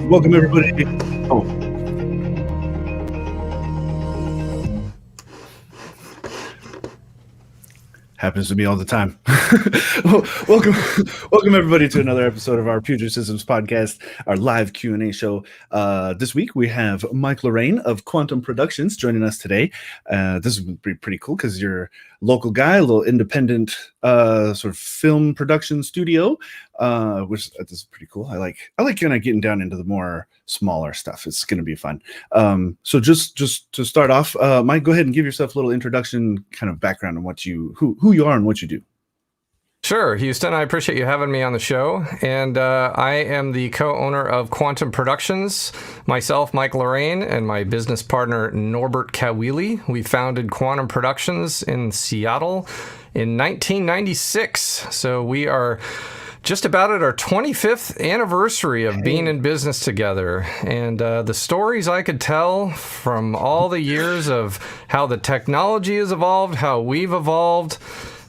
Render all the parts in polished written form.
Welcome everybody. Oh, happens to me all the time. welcome everybody to another episode of our Puget Systems podcast, our live Q&A show. This week we have Mike Lorrain of Quantum Productions joining us today. This is pretty cool because you're a local guy, a little independent sort of film production studio, which this is pretty cool. I like kind of getting down into the more smaller stuff. It's going to be fun. So just to start off, Mike, go ahead and give yourself a little introduction, kind of background on what who you are and what you do. Sure, Houston. I appreciate you having me on the show. And I am the co-owner of Quantum Productions, myself, Mike Lorrain, and my business partner, Norbert Kawili. We founded Quantum Productions in Seattle in 1996. So we are just about at our 25th anniversary of being in business together. And the stories I could tell from all the years of how the technology has evolved, how we've evolved.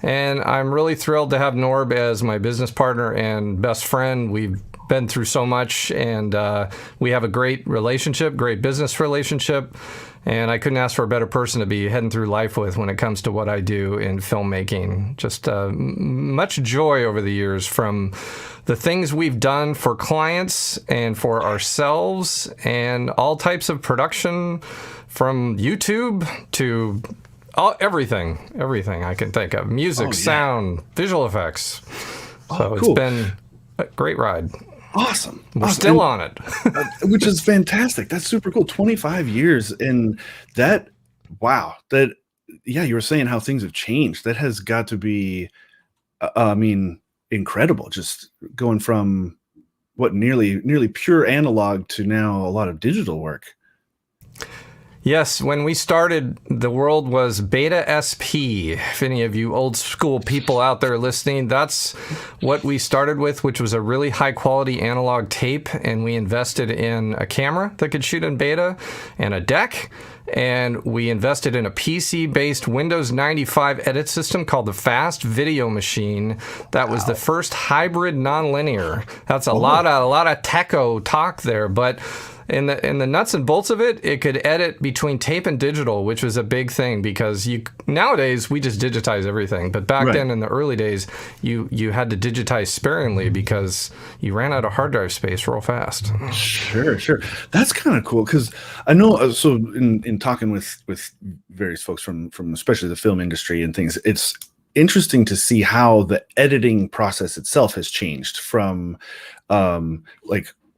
And I'm really thrilled to have Norb as my business partner and best friend. We've been through so much, and we have a great relationship, great business relationship. And I couldn't ask for a better person to be heading through life with when it comes to what I do in filmmaking. Just much joy over the years from the things we've done for clients and for ourselves, and all types of production, from YouTube to everything I can think of. Music, sound, visual effects. So cool. It's been a great ride. Awesome. We're still on it. Which is fantastic. That's super cool. 25 years. And that, wow. You were saying how things have changed. That has got to be, incredible. Just going from nearly pure analog to now a lot of digital work. Yes, when we started, the world was Beta SP. If any of you old school people out there listening, that's what we started with, which was a really high quality analog tape. And we invested in a camera that could shoot in beta and a deck. And we invested in a PC-based Windows 95 edit system called the Fast Video Machine. That was the first hybrid nonlinear. That's a lot of techo talk there, but in the nuts and bolts of it, it could edit between tape and digital, which was a big thing because nowadays we just digitize everything. But back then in the early days, you had to digitize sparingly because you ran out of hard drive space real fast. Sure. That's kind of cool because I know. So in talking with various folks from especially the film industry and things, it's interesting to see how the editing process itself has changed from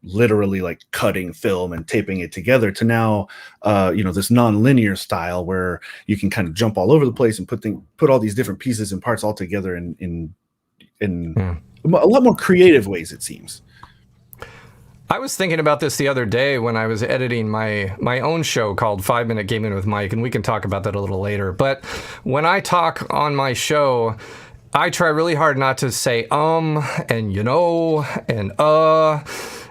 literally like cutting film and taping it together to now this non-linear style where you can kind of jump all over the place and put all these different pieces and parts all together in a lot more creative ways, it seems. I was thinking about this the other day when I was editing my own show called 5 Minute Gaming with Mike, and we can talk about that a little later. But when I talk on my show, I try really hard not to say and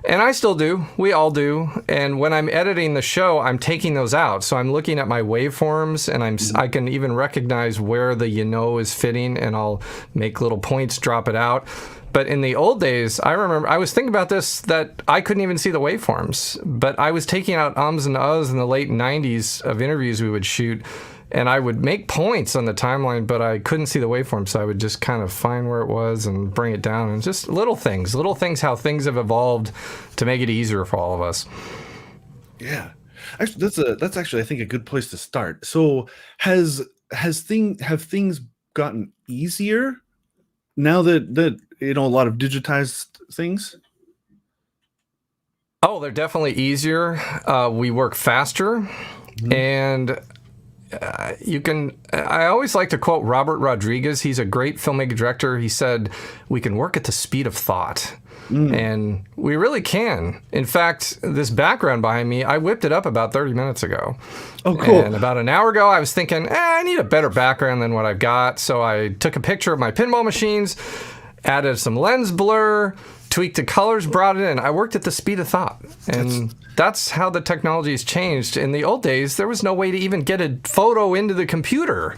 and I still do. We all do. And when I'm editing the show, I'm taking those out. So I'm looking at my waveforms, and I can even recognize where the is fitting, and I'll make little points, drop it out. But in the old days, I remember I was thinking about this, that I couldn't even see the waveforms. But I was taking out ums and uhs in the late 90s of interviews we would shoot. And I would make points on the timeline, but I couldn't see the waveform, so I would just kind of find where it was and bring it down. And just little things, how things have evolved to make it easier for all of us. Yeah, actually, that's actually I think a good place to start. So have things gotten easier now that a lot of digitized things? Oh, they're definitely easier. We work faster, and I always like to quote Robert Rodriguez. He's a great filmmaker director. He said, "We can work at the speed of thought." And we really can. In fact, this background behind me, I whipped it up about 30 minutes ago. Oh, cool. And about an hour ago, I was thinking, I need a better background than what I've got. So I took a picture of my pinball machines, added some lens blur, tweaked the colors, brought it in. I worked at the speed of thought. And that's how the technology has changed. In the old days, there was no way to even get a photo into the computer.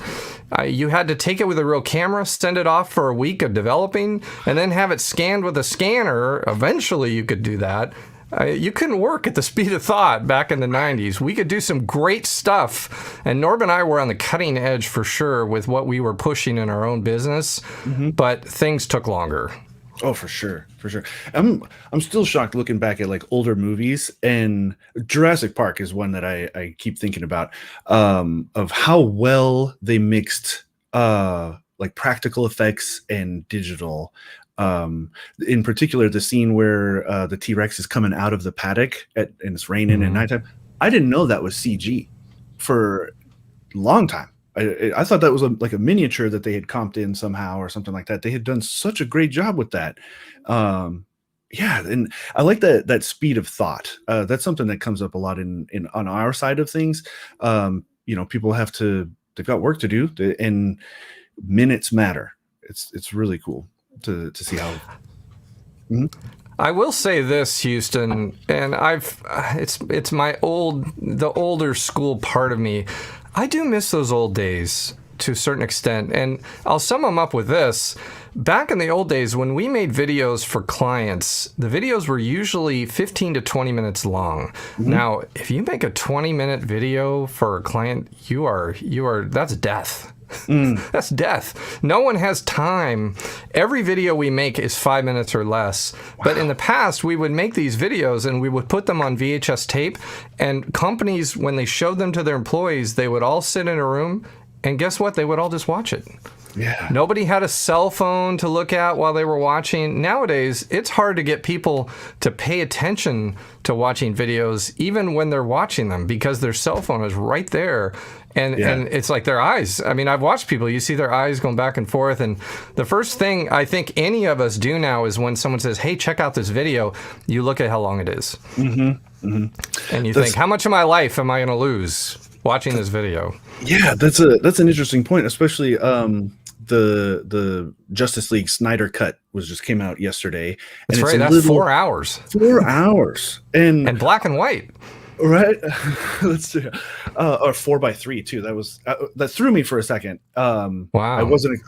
You had to take it with a real camera, send it off for a week of developing, and then have it scanned with a scanner. Eventually, you could do that. You couldn't work at the speed of thought back in the 90s. We could do some great stuff. And Norb and I were on the cutting edge for sure with what we were pushing in our own business, but things took longer. Oh, for sure, for sure. I'm still shocked looking back at like older movies, and Jurassic Park is one that I keep thinking about, of how well they mixed like practical effects and digital. In particular, the scene where the T-Rex is coming out of the paddock and it's raining at nighttime. I didn't know that was CG for a long time. I thought that was like a miniature that they had comped in somehow or something like that. They had done such a great job with that. Yeah, and I like that speed of thought. That's something that comes up a lot in on our side of things. People they've got work to do, and minutes matter. It's really cool to see how. I will say this, Houston, and it's the older school part of me. I do miss those old days to a certain extent, and I'll sum them up with this. Back in the old days, when we made videos for clients, the videos were usually 15 to 20 minutes long. Now, if you make a 20-minute video for a client, that's death. That's death. No one has time. Every video we make is 5 minutes or less. Wow. But in the past, we would make these videos and we would put them on VHS tape. And companies, when they showed them to their employees, they would all sit in a room. And guess what? They would all just watch it. Yeah. Nobody had a cell phone to look at while they were watching. Nowadays, it's hard to get people to pay attention to watching videos, even when they're watching them, because their cell phone is right there. And it's like their eyes. I mean, I've watched people, you see their eyes going back and forth. And the first thing I think any of us do now is when someone says, hey, check out this video, you look at how long it is. And you think, how much of my life am I going to lose watching this video? Yeah, that's an interesting point, especially the Justice League Snyder Cut just came out yesterday. That's right. That's 4 hours. 4 hours. And black and white. Right. Let's see. Or 4:3 too. That threw me for a second. Wow. I wasn't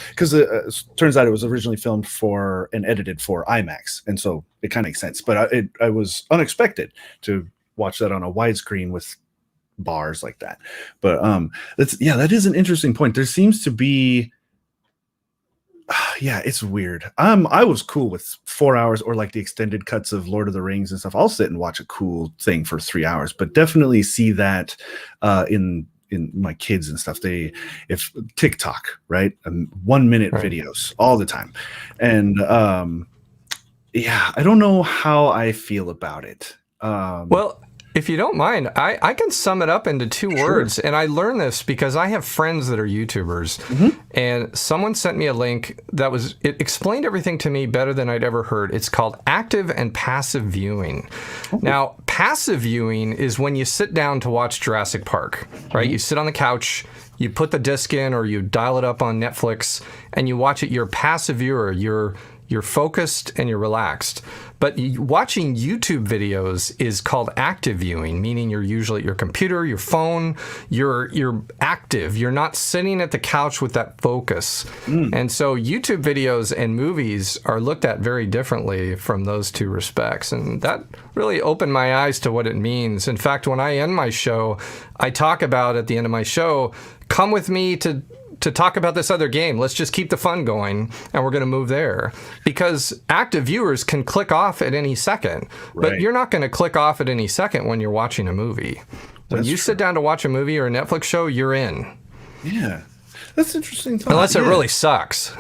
because it turns out it was originally filmed for and edited for IMAX, and so it kind of makes sense. But I was unexpected to watch that on a widescreen with bars like that. But that is an interesting point. There seems to be. Yeah, it's weird. I was cool with 4 hours or like the extended cuts of Lord of the Rings and stuff. I'll sit and watch a cool thing for 3 hours, but definitely see that in my kids and stuff. If TikTok, right? 1 minute videos all the time. And I don't know how I feel about it. Well, if you don't mind, I can sum it up into two words. And I learned this because I have friends that are YouTubers. And someone sent me a link it explained everything to me better than I'd ever heard. It's called active and passive viewing. Now, passive viewing is when you sit down to watch Jurassic Park, right? You sit on the couch, you put the disc in or you dial it up on Netflix and you watch it. You're a passive viewer. You're focused and you're relaxed. But watching YouTube videos is called active viewing, meaning you're usually at your computer, your phone, you're active. You're not sitting at the couch with that focus. And so YouTube videos and movies are looked at very differently from those two respects. And that really opened my eyes to what it means. In fact, when I end my show, I talk about at the end of my show, come with me to talk about this other game. Let's just keep the fun going, and we're going to move there. Because active viewers can click off at any second, but you're not going to click off at any second when you're watching a movie. When you sit down to watch a movie or a Netflix show, you're in. Yeah. That's interesting. Unless it really sucks,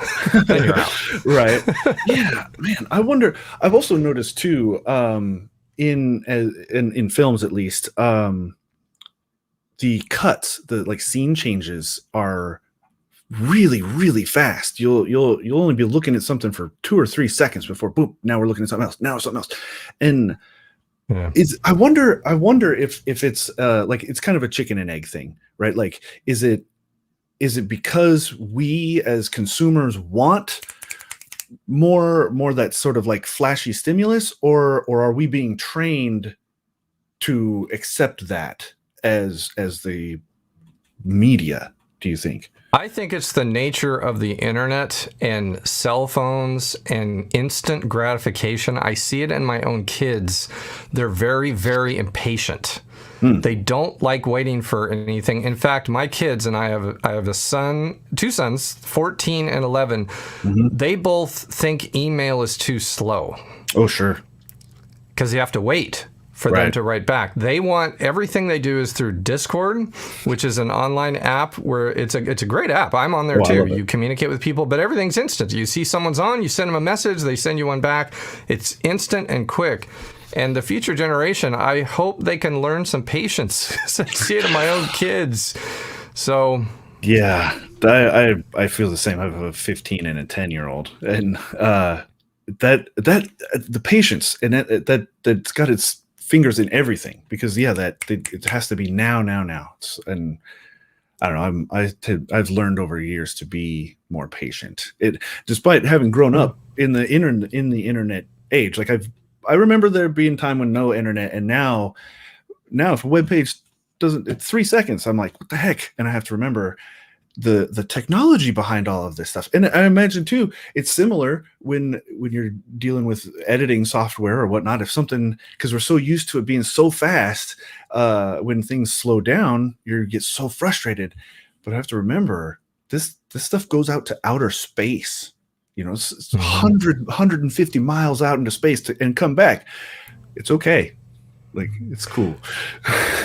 then you're out. Right. Yeah, man. I wonder. I've also noticed too, in films at least, the cuts, the like scene changes are really, really fast. You'll only be looking at something for 2 or 3 seconds before boop. Now we're looking at something else. Now something else, and I wonder if it's like it's kind of a chicken and egg thing, right? Like, is it because we as consumers want more that sort of like flashy stimulus, or are we being trained to accept that as the media? do you think? I think it's the nature of the internet and cell phones and instant gratification. I see it in my own kids. They're very, very impatient. They don't like waiting for anything. In fact, my kids, and I have a son, two sons, 14 and 11. They both think email is too slow. Oh, sure. Because you have to wait for them to write back. They want everything they do is through Discord, which is an online app where it's a great app. I'm on there too. You communicate with people, but everything's instant. You see someone's on, you send them a message, they send you one back. It's instant and quick. And the future generation, I hope they can learn some patience. I see it in my own kids. So yeah, I feel the same. I have a 15 and a 10-year-old, and that the patience and that's got its fingers in everything, because it has to be now. And I don't know. I've learned over years to be more patient. Despite having grown up in the internet age, like I remember there being time when no internet, and now if a web page doesn't, it's 3 seconds, I'm like, what the heck? And I have to remember the technology behind all of this stuff. And I imagine too, it's similar when you're dealing with editing software or whatnot. If something, because we're so used to it being so fast, when things slow down, you get so frustrated. But I have to remember this stuff goes out to outer space. It's 150 miles out into space and come back. It's okay. Like, it's cool.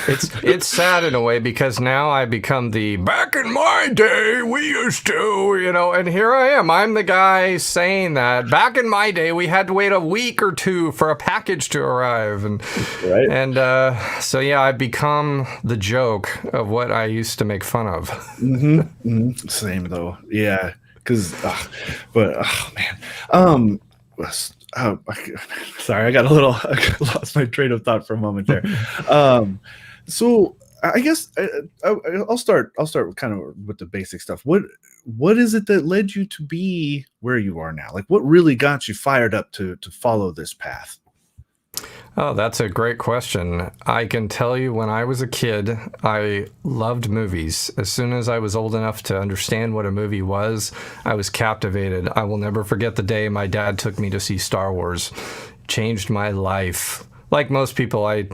It's sad in a way, because now I become the back in my day we used to, and here I am. I'm the guy saying that back in my day we had to wait a week or two for a package to arrive, and so yeah, I've become the joke of what I used to make fun of. Same though, yeah. Because, man, sorry, I lost my train of thought for a moment there. So I guess I'll start kind of with the basic stuff. What is it that led you to be where you are now? Like, what really got you fired up to follow this path? Oh, that's a great question. I can tell you, when I was a kid, I loved movies. As soon as I was old enough to understand what a movie was, I was captivated. I will never forget the day my dad took me to see Star Wars. Changed my life. Like most people, I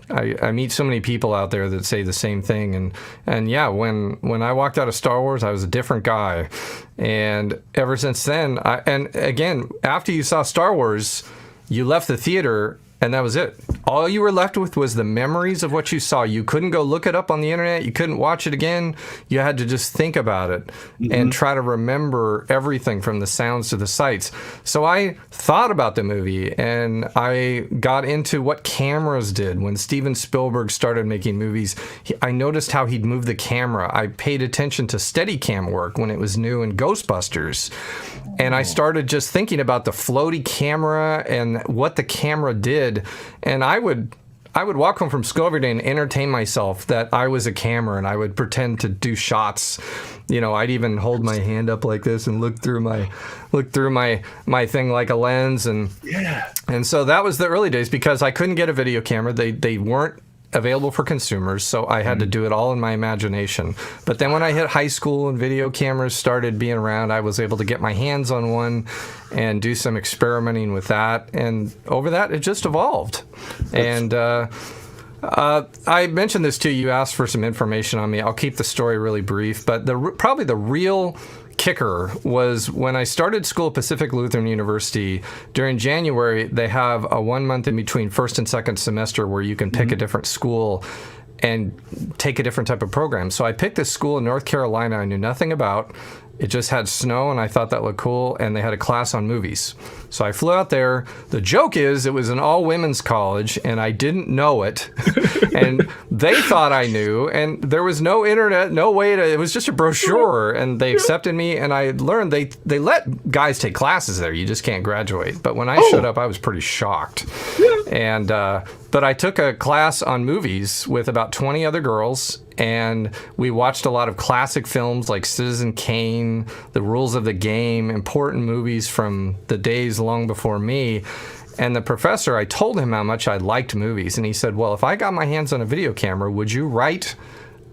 meet so many people out there that say the same thing. And yeah, when I walked out of Star Wars, I was a different guy. And ever since then, and again, after you saw Star Wars, you left the theater, and that was it. All you were left with was the memories of what you saw. You couldn't go look it up on the internet. You couldn't watch it again. You had to just think about it and try to remember everything, from the sounds to the sights. So I thought about the movie, and I got into what cameras did. When Steven Spielberg started making movies, I noticed how he'd move the camera. I paid attention to Steadicam work when it was new in Ghostbusters. And I started just thinking about the floaty camera and what the camera did. And I would walk home from school every day and entertain myself that I was a camera, and I would pretend to do shots. I'd even hold my hand up like this and look through my thing like a lens. And so that was the early days, because I couldn't get a video camera. They weren't available for consumers, so I had to do it all in my imagination. But then when I hit high school and video cameras started being around, I was able to get my hands on one and do some experimenting with that. And over that, it just evolved. And I mentioned this too. You asked for some information on me. I'll keep the story really brief. But probably the real kicker was when I started school at Pacific Lutheran University. During January, they have a 1 month in between first and second semester where you can pick a different school and take a different type of program. So I picked this school in North Carolina I knew nothing about. It just had snow, and I thought that looked cool, and they had a class on movies. So I flew out there. The joke is it was an all-women's college, and I didn't know it. And they thought I knew, and there was no internet, no way to, it was just a brochure, and they accepted me, and I learned they let guys take classes there. You just can't graduate. But when I showed up, I was pretty shocked. And but I took a class on movies with about 20 other girls, and we watched a lot of classic films like Citizen Kane, The Rules of the Game, important movies from the days long before me. And the professor, I told him how much I liked movies, and he said, well, if I got my hands on a video camera, would you write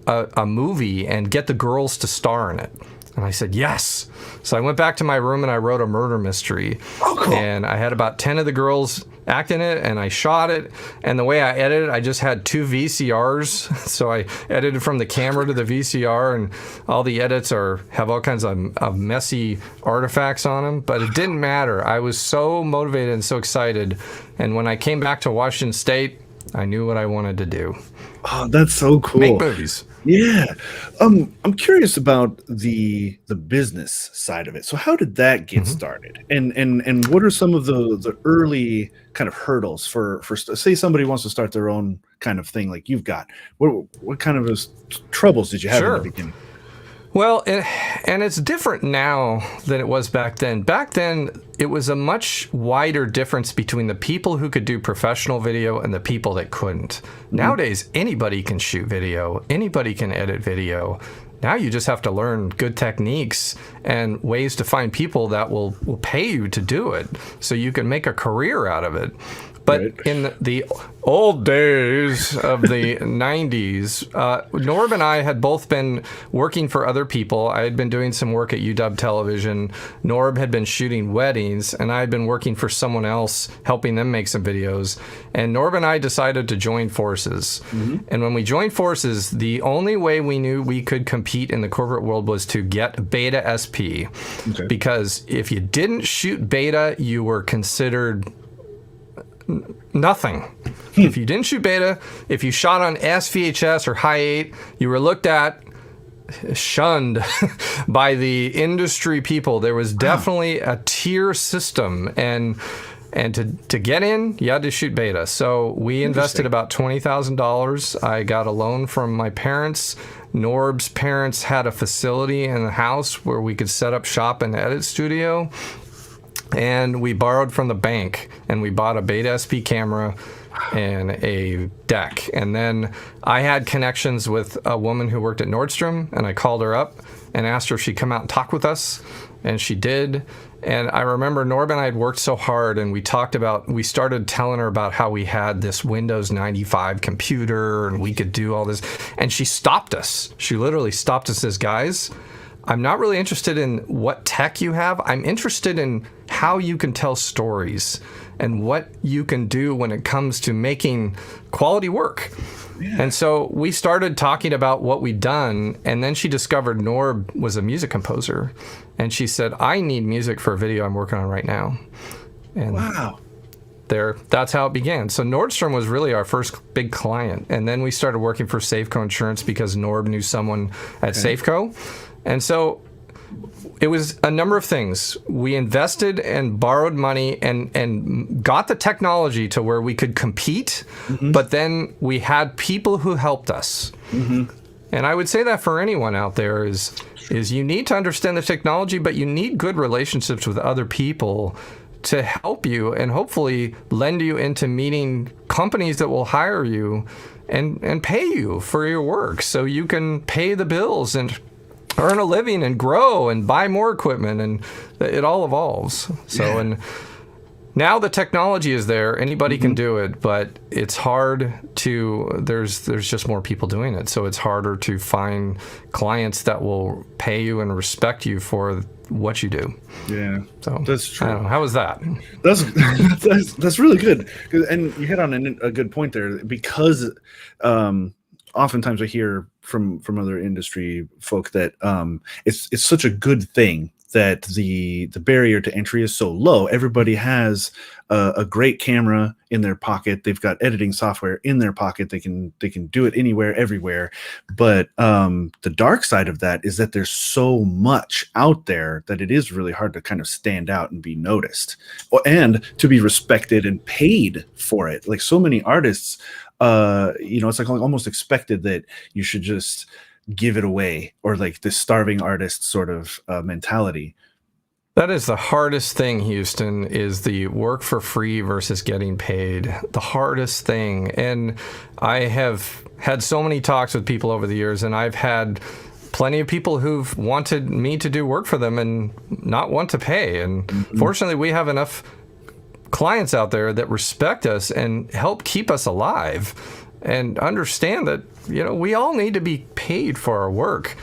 a movie and get the girls to star in it. And I said, yes. So I went back to my room and I wrote a murder mystery. Oh, cool. And I had about 10 of the girls act in it, and I shot it. And the way I edited, I just had 2 VCRs. So I edited from the camera to the VCR, and all the edits have all kinds of messy artifacts on them. But it didn't matter. I was so motivated and so excited. And when I came back to Washington State, I knew what I wanted to do. Oh, that's so cool. Make movies. Yeah. I'm curious about the business side of it. So how did that get started? And what are some of the early kind of hurdles for say somebody wants to start their own kind of thing like you've got? What kind of troubles did you have in the beginning? Well, and it's different now than it was back then. Back then, it was a much wider difference between the people who could do professional video and the people that couldn't. Nowadays, anybody can shoot video. Anybody can edit video. Now you just have to learn good techniques and ways to find people that will pay you to do it so you can make a career out of it. But in the old days of the 90s, Norb and I had both been working for other people. I had been doing some work at UW Television. Norb had been shooting weddings, and I had been working for someone else, helping them make some videos. And Norb and I decided to join forces. And when we joined forces, the only way we knew we could compete in the corporate world was to get Beta SP. Because if you didn't shoot Beta, you were considered nothing. If you didn't shoot Beta, if you shot on SVHS or High 8, you were looked at, shunned by the industry people. There was definitely a tier system, and to get in, you had to shoot Beta. So we invested about $20,000. I got a loan from my parents. Norb's parents had a facility in the house where we could set up shop and edit studio. And we borrowed from the bank, and we bought a Beta SP camera and a deck. And then I had connections with a woman who worked at Nordstrom, and I called her up and asked her if she'd come out and talk with us, and she did. And I remember Norb and I had worked so hard, and we started telling her about how we had this Windows 95 computer, and we could do all this. And she stopped us. She literally stopped us as guys. I'm not really interested in what tech you have. I'm interested in how you can tell stories and what you can do when it comes to making quality work. And so we started talking about what we'd done, and then she discovered Norb was a music composer, and she said, I need music for a video I'm working on right now. And that's how it began. So Nordstrom was really our first big client, and then we started working for Safeco Insurance because Norb knew someone at Safeco. And so it was a number of things. We invested and borrowed money and got the technology to where we could compete, but then we had people who helped us. And I would say that for anyone out there is you need to understand the technology, but you need good relationships with other people to help you and hopefully lend you into meeting companies that will hire you and pay you for your work so you can pay the bills and earn a living and grow and buy more equipment, and it all evolves. So, and now the technology is there, anybody can do it, but it's hard to, there's just more people doing it. So it's harder to find clients that will pay you and respect you for what you do. Yeah, so that's true. I don't know, how was that? That's really good. And you hit on a good point there, because oftentimes I hear from other industry folk that it's such a good thing that the barrier to entry is so low. Everybody has a great camera in their pocket. They've got editing software in their pocket. They can do it anywhere, everywhere. But the dark side of that is that there's so much out there that it is really hard to kind of stand out and be noticed, and to be respected and paid for it. Like so many artists, it's like almost expected that you should just give it away, or like this starving artist sort of mentality. That is the hardest thing, Houston, is the work for free versus getting paid. The hardest thing. And I have had so many talks with people over the years, and I've had plenty of people who've wanted me to do work for them and not want to pay. And fortunately, we have enough clients out there that respect us and help keep us alive. and understand that, we all need to be paid for our work.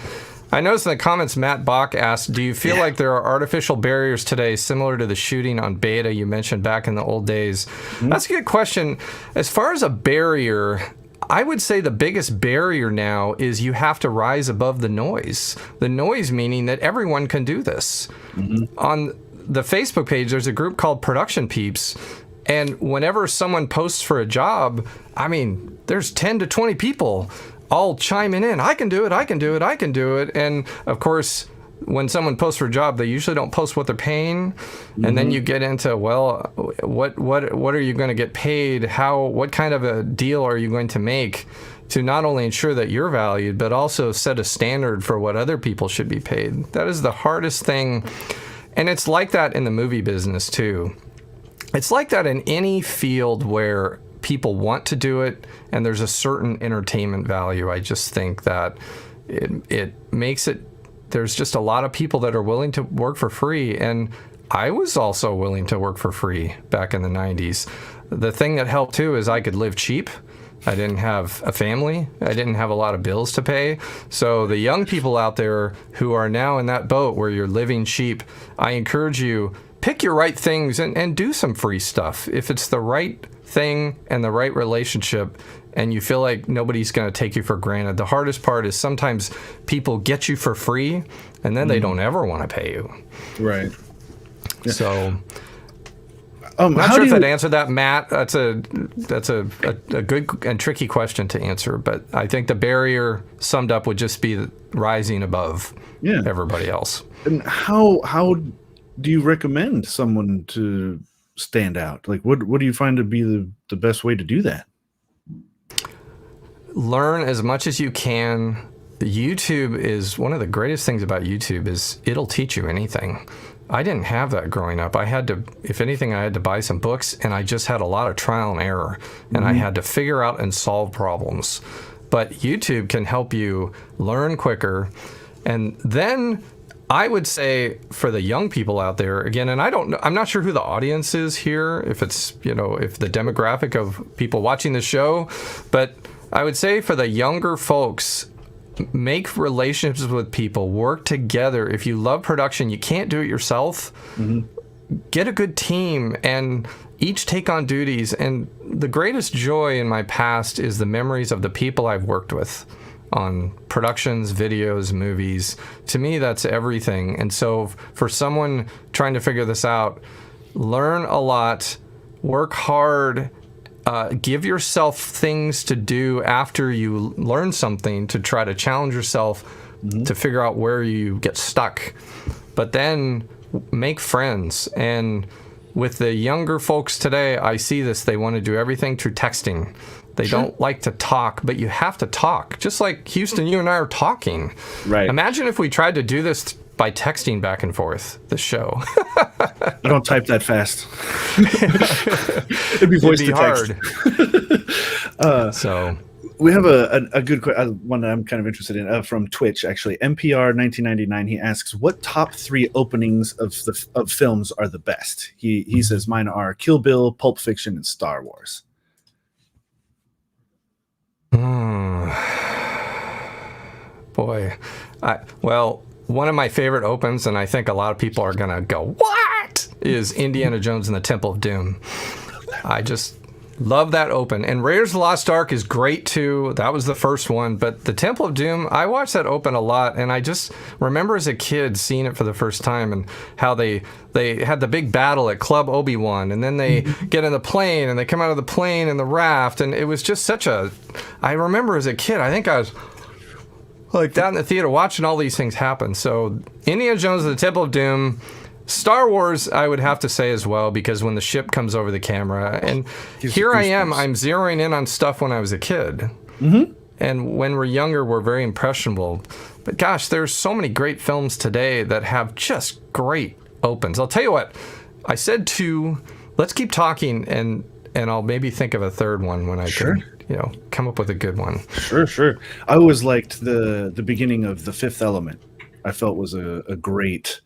I noticed in the comments, Matt Bach asked, do you feel like there are artificial barriers today similar to the shooting on Beta you mentioned back in the old days? That's a good question. As far as a barrier, I would say the biggest barrier now is you have to rise above the noise. The noise meaning that everyone can do this. On the Facebook page, there's a group called Production Peeps. And whenever someone posts for a job, I mean, there's 10 to 20 people all chiming in. I can do it. I can do it. I can do it. And of course, when someone posts for a job, they usually don't post what they're paying. And then you get into, well, what are you going to get paid? What kind of a deal are you going to make to not only ensure that you're valued, but also set a standard for what other people should be paid? That is the hardest thing. And it's like that in the movie business too. It's like that in any field where people want to do it and there's a certain entertainment value. I just think that it makes it, there's just a lot of people that are willing to work for free. And I was also willing to work for free back in the 90s. The thing that helped too is I could live cheap. I didn't have a family. I didn't have a lot of bills to pay. So the young people out there who are now in that boat where you're living cheap, I encourage you, pick your right things and do some free stuff. If it's the right thing and the right relationship and you feel like nobody's going to take you for granted. The hardest part is sometimes people get you for free and then they don't ever want to pay you. Right. Yeah. So I'm not sure if that answered that, Matt. That's a good and tricky question to answer, but I think the barrier summed up would just be rising above everybody else. And how do you recommend someone to stand out? Like, what do you find to be the best way to do that? Learn as much as you can. YouTube is one of the greatest things about YouTube is it'll teach you anything. I didn't have that growing up. I had to, if anything, I had to buy some books, and I just had a lot of trial and error, and I had to figure out and solve problems. But YouTube can help you learn quicker. And then I would say for the young people out there, again, and I'm not sure who the audience is here, if it's, if the demographic of people watching the show, but I would say for the younger folks, make relationships with people, work together. If you love production, you can't do it yourself. Get a good team and each take on duties. And the greatest joy in my past is the memories of the people I've worked with on productions, videos, movies. To me, that's everything. And so for someone trying to figure this out, learn a lot, work hard, give yourself things to do after you learn something to try to challenge yourself to figure out where you get stuck. But then make friends. And with the younger folks today, I see this. They want to do everything through texting. They don't like to talk, but you have to talk. Just like Houston, you and I are talking. Right. Imagine if we tried to do this by texting back and forth, the show. I don't type that fast. It'd be voice to text. Hard. So we have a good one that I'm kind of interested in from Twitch, actually. MPR 1999. He asks, "What top 3 openings of films are the best?" He says mine are Kill Bill, Pulp Fiction, and Star Wars. Boy, well, one of my favorite opens, and I think a lot of people are going to go, what? Is Indiana Jones and the Temple of Doom. I just love that open. And Raiders of the Lost Ark is great too. That was the first one. But the Temple of Doom, I watched that open a lot. And I just remember as a kid seeing it for the first time and how they had the big battle at Club Obi-Wan. And then they get in the plane and they come out of the plane in the raft. And it was just I remember as a kid, I think I was like down in the theater watching all these things happen. So Indiana Jones and the Temple of Doom, Star Wars, I would have to say as well, because when the ship comes over the camera, and here I am, I'm zeroing in on stuff when I was a kid. And when we're younger, we're very impressionable. But gosh, there's so many great films today that have just great opens. I'll tell you what, I said 2. Let's keep talking, and I'll maybe think of a third one when I can, come up with a good one. Sure. I always liked the beginning of The Fifth Element. I felt was a great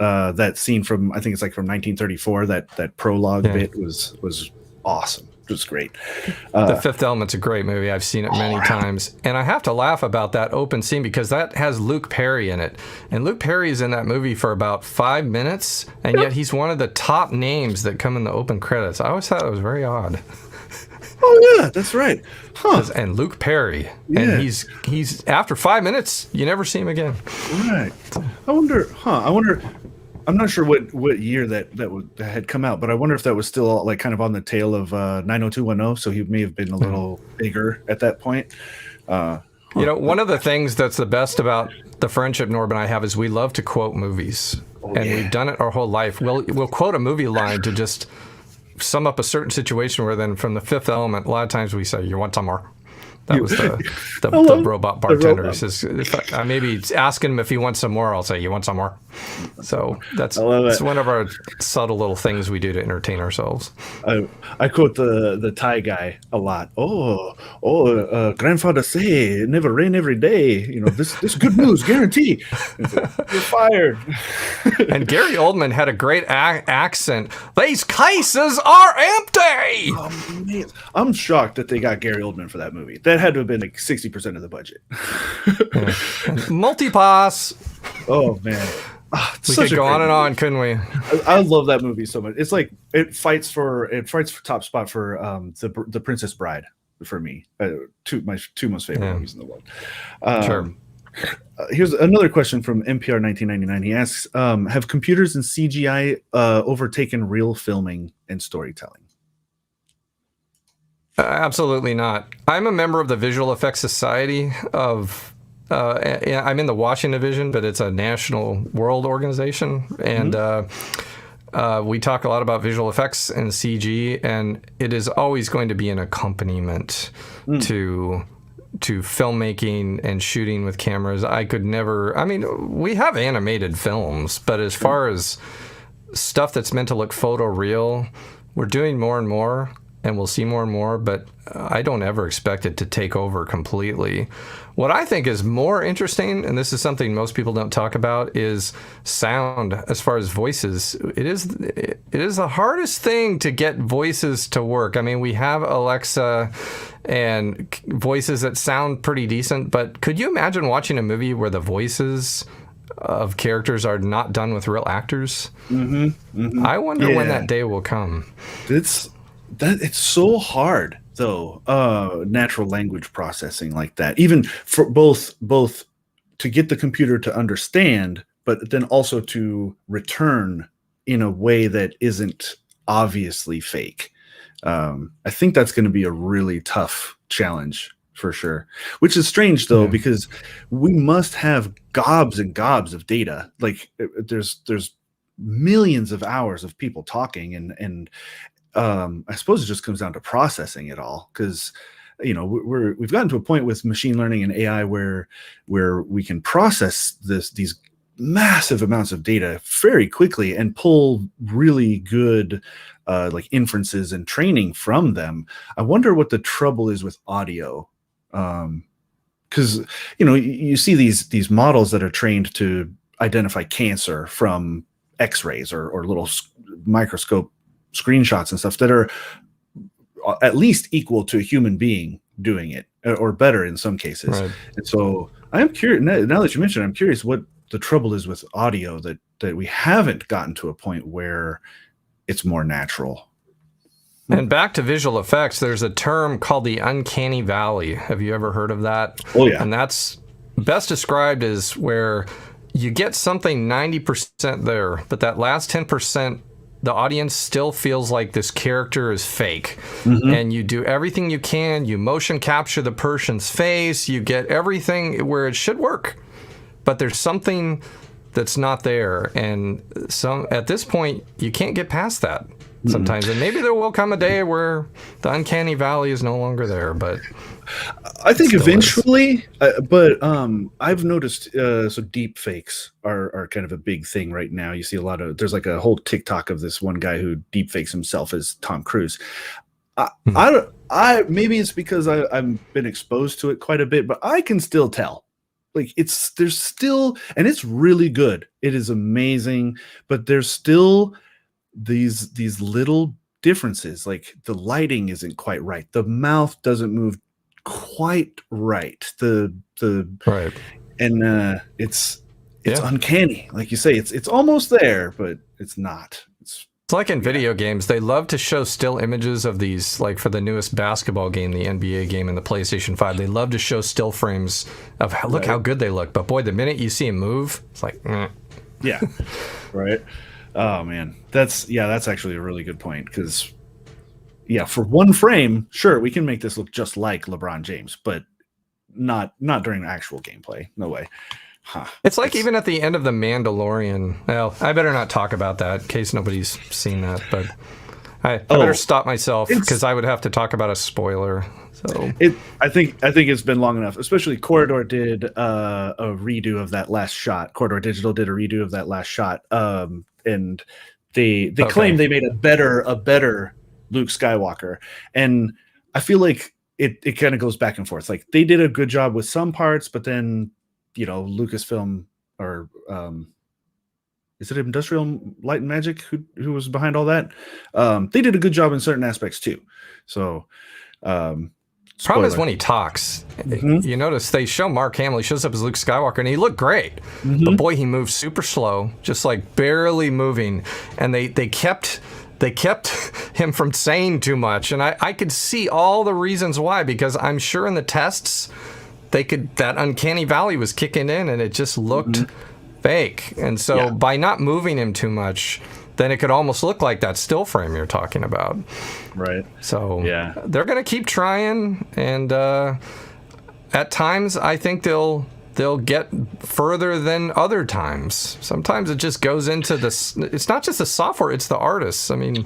that scene from, I think it's like from 1934. That prologue bit was awesome. just great. The Fifth Element's a great movie. I've seen it many times. And I have to laugh about that open scene because that has Luke Perry in it. And Luke Perry is in that movie for about 5 minutes, and yet he's one of the top names that come in the open credits. I always thought it was very odd. Oh, yeah, that's right. Huh. And Luke Perry. Yeah. And he's after 5 minutes, you never see him again. Right. I wonder, I'm not sure what year that had come out, but I wonder if that was still like kind of on the tail of 90210, so he may have been a little bigger at that point. You know, one of the things that's the best about the friendship Norb and I have is we love to quote movies. We've done it our whole life. We'll quote a movie line to just sum up a certain situation where then from The Fifth Element, a lot of times we say, "You want some more?" That was the robot bartender. He says, if I maybe asking him if he wants some more, I'll say, "You want some more?" So it's one of our subtle little things we do to entertain ourselves. I quote the Thai guy a lot. Grandfather say it never rain every day. You know, this good news guarantee. You're fired. And Gary Oldman had a great accent. These cases are empty. Oh, man. I'm shocked that they got Gary Oldman for that movie. That had to have been like 60% of the budget. Multipass. Oh man. We could go on and on, couldn't we? I love that movie so much. It's like it fights for top spot for the Princess Bride for me. My two most favorite movies in the world. Sure. Here's another question from NPR 1999. He asks, have computers and CGI overtaken real filming and storytelling? Absolutely not. I'm a member of the Visual Effects Society of I'm in the Washington division, but it's a national world organization. And we talk a lot about visual effects and CG, and it is always going to be an accompaniment to filmmaking and shooting with cameras. We have animated films, but as far as stuff that's meant to look photoreal, we're doing more and more, and we'll see more and more, but I don't ever expect it to take over completely. What I think is more interesting, and this is something most people don't talk about, is sound as far as voices. It is the hardest thing to get voices to work. I mean, we have Alexa and voices that sound pretty decent, but could you imagine watching a movie where the voices of characters are not done with real actors? I wonder when that day will come. It's so hard though, natural language processing like that, even for both to get the computer to understand, but then also to return in a way that isn't obviously fake. I think that's going to be a really tough challenge for sure, which is strange though, because we must have gobs and gobs of data. Like there's millions of hours of people talking, and I suppose it just comes down to processing it all, because we've gotten to a point with machine learning and AI where we can process these massive amounts of data very quickly and pull really good like inferences and training from them. I wonder what the trouble is with audio, because you see these models that are trained to identify cancer from X-rays or little microscope screenshots and stuff that are at least equal to a human being doing it, or better in some cases. Right. And so I am curious, now that you mentioned it, I'm curious what the trouble is with audio that we haven't gotten to a point where it's more natural. And back to visual effects, there's a term called the uncanny valley. Have you ever heard of that? Oh yeah. And that's best described as where you get something 90% there, but that last 10%, the audience still feels like this character is fake. And you do everything you can. You motion capture the person's face. You get everything where it should work. But there's something that's not there. And at this point, you can't get past that sometimes. And maybe there will come a day where the uncanny valley is no longer there. But I think eventually, but I've noticed so deep fakes are kind of a big thing right now. You see there's like a whole TikTok of this one guy who deep fakes himself as Tom Cruise. I maybe it's because I've been exposed to it quite a bit, but I can still tell. Like there's still, and it's really good. It is amazing, but there's still these little differences. Like the lighting isn't quite right. The mouth doesn't move quite right. Right. And it's uncanny. Like you say, it's almost there, but it's not. It's like in video games, they love to show still images of these, like for the newest basketball game, the NBA game, and the PlayStation 5. They love to show still frames of look how good they look. But boy, the minute you see him move, it's like, yeah, right. Oh man, that's actually a really good point, because for one frame, sure, we can make this look just like LeBron James, but not during actual gameplay. No way. Huh. It's like even at the end of The Mandalorian. Well, I better not talk about that in case nobody's seen that, but I better stop myself because I would have to talk about a spoiler. So I think it's been long enough. Especially Corridor did a redo of that last shot. Corridor Digital did a redo of that last shot, and they claim they made a better Luke Skywalker, and I feel like it kind of goes back and forth. Like they did a good job with some parts, but then Lucasfilm, or is it Industrial Light and Magic who was behind all that? They did a good job in certain aspects too. So problem is when he talks, you notice they show Mark Hamill, he shows up as Luke Skywalker and he looked great, but boy, he moves super slow, just like barely moving, and they kept him from saying too much, and I could see all the reasons why, because I'm sure in the tests that uncanny valley was kicking in and it just looked fake. And so by not moving him too much, then it could almost look like that still frame you're talking about. Right. So they're going to keep trying. And at times I think they'll get further than other times. Sometimes it just goes into this. It's not just the software, it's the artists. I mean,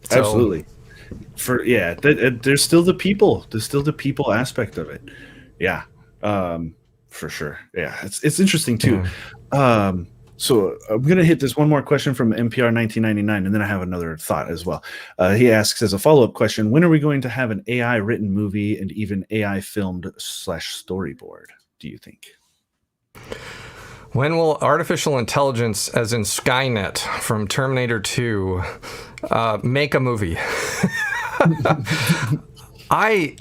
absolutely. There's still the people. There's still the people aspect of it. Yeah, for sure. Yeah, it's interesting too. So I'm gonna hit this one more question from NPR 1999, and then I have another thought as well. He asks as a follow-up question: when are we going to have an AI written movie and even AI filmed / storyboard? Do you think? When will artificial intelligence, as in Skynet from Terminator 2, make a movie? I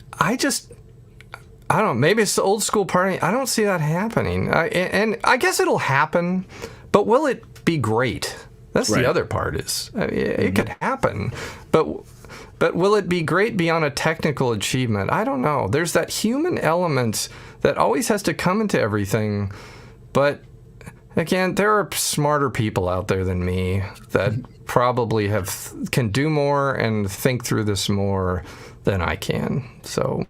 don't know. Maybe it's the old school party. I don't see that happening. And I guess it'll happen, but will it be great? That's the other part. It could happen, but will it be great beyond a technical achievement? I don't know. There's that human element that always has to come into everything, but again, there are smarter people out there than me that probably can do more and think through this more than I can. So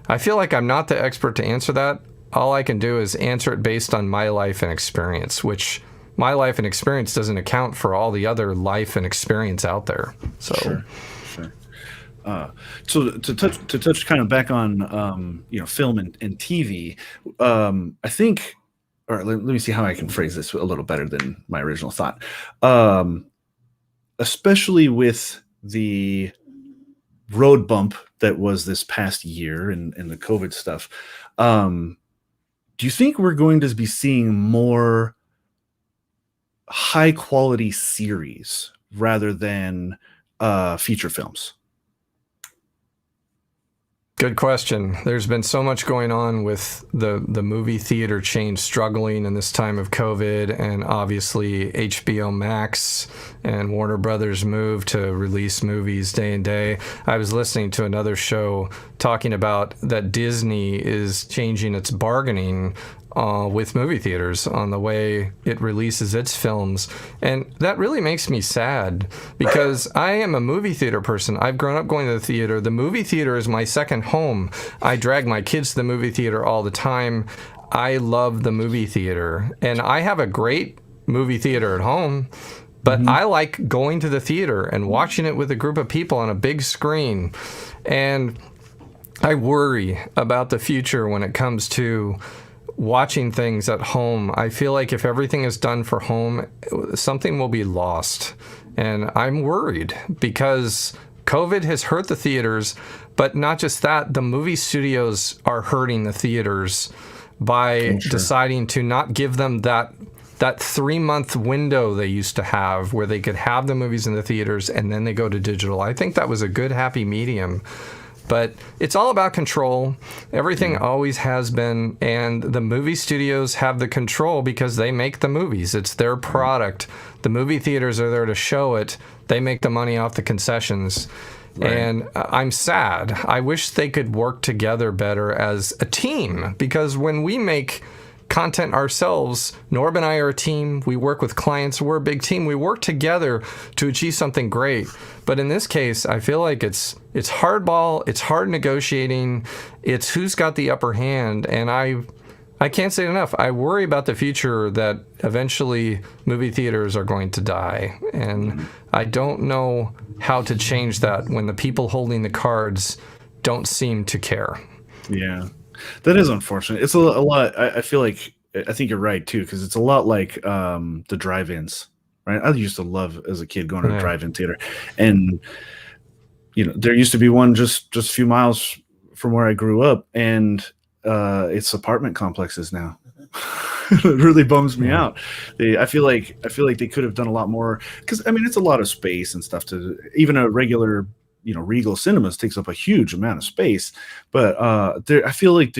I feel like I'm not the expert to answer that. All I can do is answer it based on my life and experience, which my life and experience doesn't account for all the other life and experience out there. So sure. So to touch kind of back on film and TV, I think, or let me see how I can phrase this a little better than my original thought. Especially with the road bump that was this past year and the COVID stuff, do you think we're going to be seeing more high quality series rather than feature films? Good question. There's been so much going on with the movie theater chain struggling in this time of COVID, and obviously HBO Max and Warner Brothers move to release movies day and day. I was listening to another show talking about that Disney is changing its bargaining with movie theaters on the way it releases its films. And that really makes me sad, because I am a movie theater person. I've grown up going to the theater. The movie theater is my second home. I drag my kids to the movie theater all the time. I love the movie theater. And I have a great movie theater at home, but I like going to the theater and watching it with a group of people on a big screen. And I worry about the future when it comes to watching things at home. I feel like if everything is done for home, something will be lost. And I'm worried because COVID has hurt the theaters, but not just that, the movie studios are hurting the theaters by deciding to not give them that that 3-month window they used to have where they could have the movies in the theaters and then they go to digital. I think that was a good, happy medium. But it's all about control. Everything always has been. And the movie studios have the control because they make the movies. It's their product. The movie theaters are there to show it. They make the money off the concessions. Right. And I'm sad. I wish they could work together better as a team, because when we make content ourselves, Norb and I are a team. We work with clients. We're a big team. We work together to achieve something great. But in this case, I feel like it's hardball. It's hard negotiating. It's who's got the upper hand. And I can't say it enough. I worry about the future that eventually movie theaters are going to die. And I don't know how to change that when the people holding the cards don't seem to care. Yeah. That is unfortunate. It's a lot. I feel like, I think you're right too, because it's a lot like the drive-ins, right? I used to love as a kid going to a drive-in theater, and there used to be one just a few miles from where I grew up, and it's apartment complexes now. It really bums me out. I feel like they could have done a lot more, because it's a lot of space and stuff to even a regular. Regal Cinemas takes up a huge amount of space, but I feel like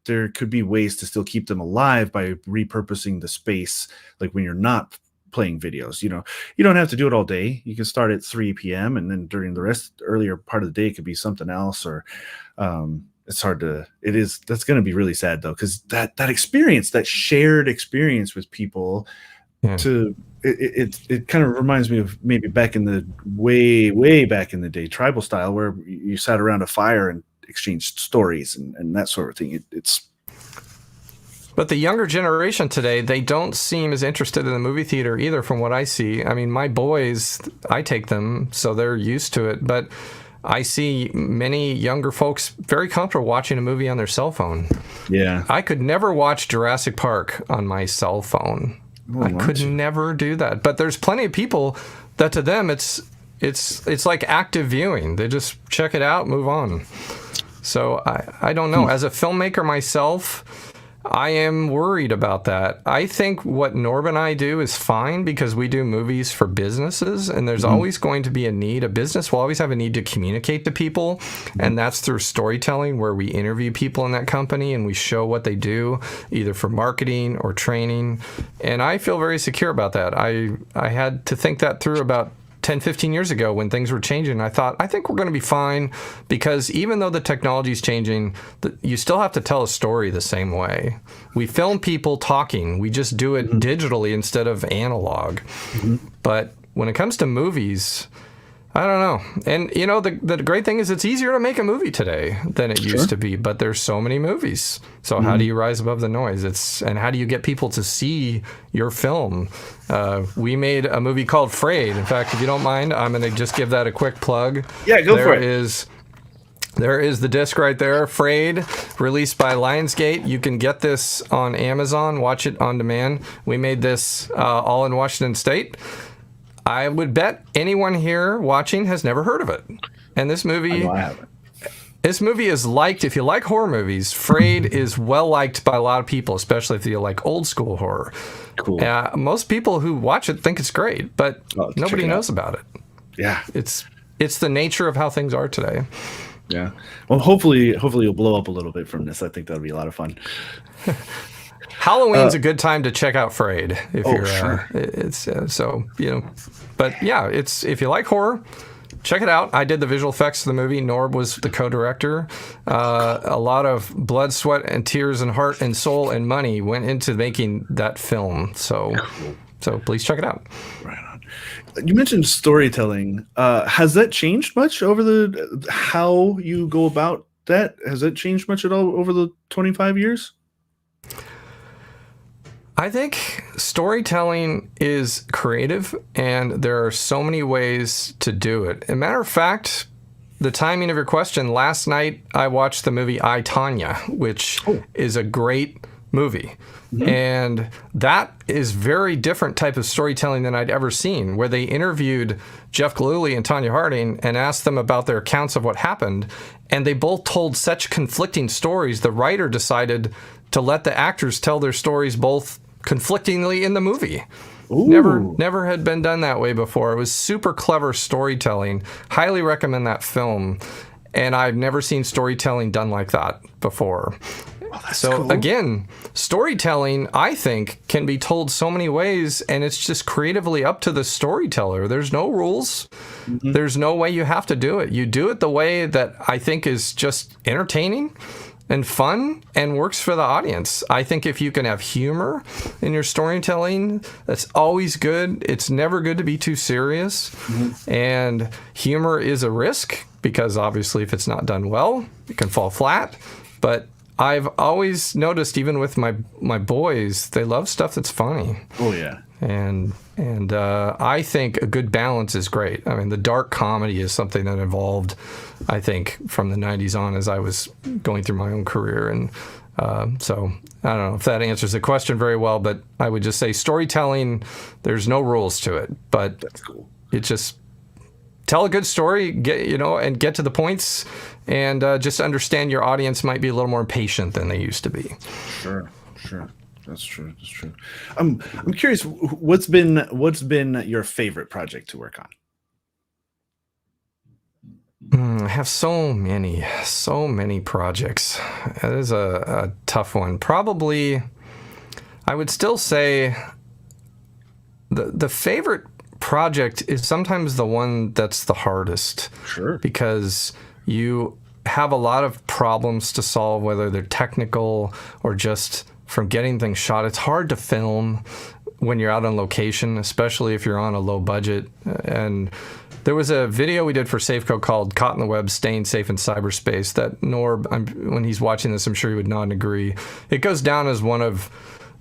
there could be ways to still keep them alive by repurposing the space. Like when you're not playing videos, you don't have to do it all day. You can start at 3 p.m. and then during the earlier part of the day, it could be something else. Or it's hard to. That's going to be really sad though, because that experience, that shared experience with people, It kind of reminds me of maybe back in the way back in the day, tribal style, where you sat around a fire and exchanged stories and that sort of thing. But the younger generation today, they don't seem as interested in the movie theater either, from what I see. My boys, I take them, so they're used to it. But I see many younger folks very comfortable watching a movie on their cell phone. Yeah. I could never watch Jurassic Park on my cell phone. I could never do that. But there's plenty of people that to them it's like active viewing. They just check it out, move on. So I don't know. As a filmmaker myself, I am worried about that. I think what Norb and I do is fine because we do movies for businesses, and there's always going to be a need. A business will always have a need to communicate to people, and that's through storytelling, where we interview people in that company and we show what they do, either for marketing or training. And I feel very secure about that. I had to think that through about 10, 15 years ago when things were changing. I thought, I think we're going to be fine, because even though the technology is changing, you still have to tell a story the same way. We film people talking. We just do it digitally instead of analog. But when it comes to movies, I don't know. And, the great thing is it's easier to make a movie today than it used to be, but there's so many movies. So how do you rise above the noise? And how do you get people to see your film? We made a movie called Frayed. In fact, if you don't mind, I'm going to just give that a quick plug. Yeah, go for it. There is the disc right there, Frayed, released by Lionsgate. You can get this on Amazon, watch it on demand. We made this all in Washington State. I would bet anyone here watching has never heard of it. And this movie, is liked. If you like horror movies, Frayed is well liked by a lot of people, especially if you like old school horror. Cool. Most people who watch it think it's great, but nobody knows about it. Yeah, it's the nature of how things are today. Yeah. Well, hopefully you'll blow up a little bit from this. I think that'll be a lot of fun. Halloween's a good time to check out Frayed if you're sure. But yeah, if you like horror, check it out. I did the visual effects of the movie. Norb was the co-director. A lot of blood, sweat, and tears, and heart, and soul, and money went into making that film. So please check it out. Right on. You mentioned storytelling. Has that changed much over how you go about that? Has that changed much at all over the 25 years? I think storytelling is creative, and there are so many ways to do it. As a matter of fact, the timing of your question, last night I watched the movie I, Tonya, which is a great movie. Mm-hmm. And that is very different type of storytelling than I'd ever seen, where they interviewed Jeff Gillooly and Tonya Harding and asked them about their accounts of what happened. And they both told such conflicting stories. The writer decided to let the actors tell their stories both conflictingly in the movie. Ooh. Never had been done that way before. It was super clever storytelling. Highly recommend that film. And I've never seen storytelling done like that before. So cool. Again, storytelling, I think, can be told so many ways, and it's just creatively up to the storyteller. There's no rules. Mm-hmm. There's no way you have to do it. You do it the way that I think is just entertaining and fun and works for the audience. I think if you can have humor in your storytelling, that's always good. It's never good to be too serious. Mm-hmm. And humor is a risk because obviously if it's not done well, it can fall flat. But I've always noticed, even with my boys, they love stuff that's funny. Oh yeah. And I think a good balance is great. I mean, the dark comedy is something that evolved, I think, from the 90s on as I was going through my own career. And so I don't know if that answers the question very well, but I would just say storytelling, there's no rules to it. But that's cool. It just tell a good story, and get to the points, and just understand your audience might be a little more impatient than they used to be. Sure. That's true. I'm curious, what's been your favorite project to work on? I have so many projects. That is a tough one. Probably, I would still say the favorite project is sometimes the one that's the hardest. Sure. Because you have a lot of problems to solve, whether they're technical or just from getting things shot. It's hard to film when you're out on location, especially if you're on a low budget. And there was a video we did for Safeco called Caught in the Web, Staying Safe in Cyberspace that Norb, when he's watching this, I'm sure he would nod and agree. It goes down as one of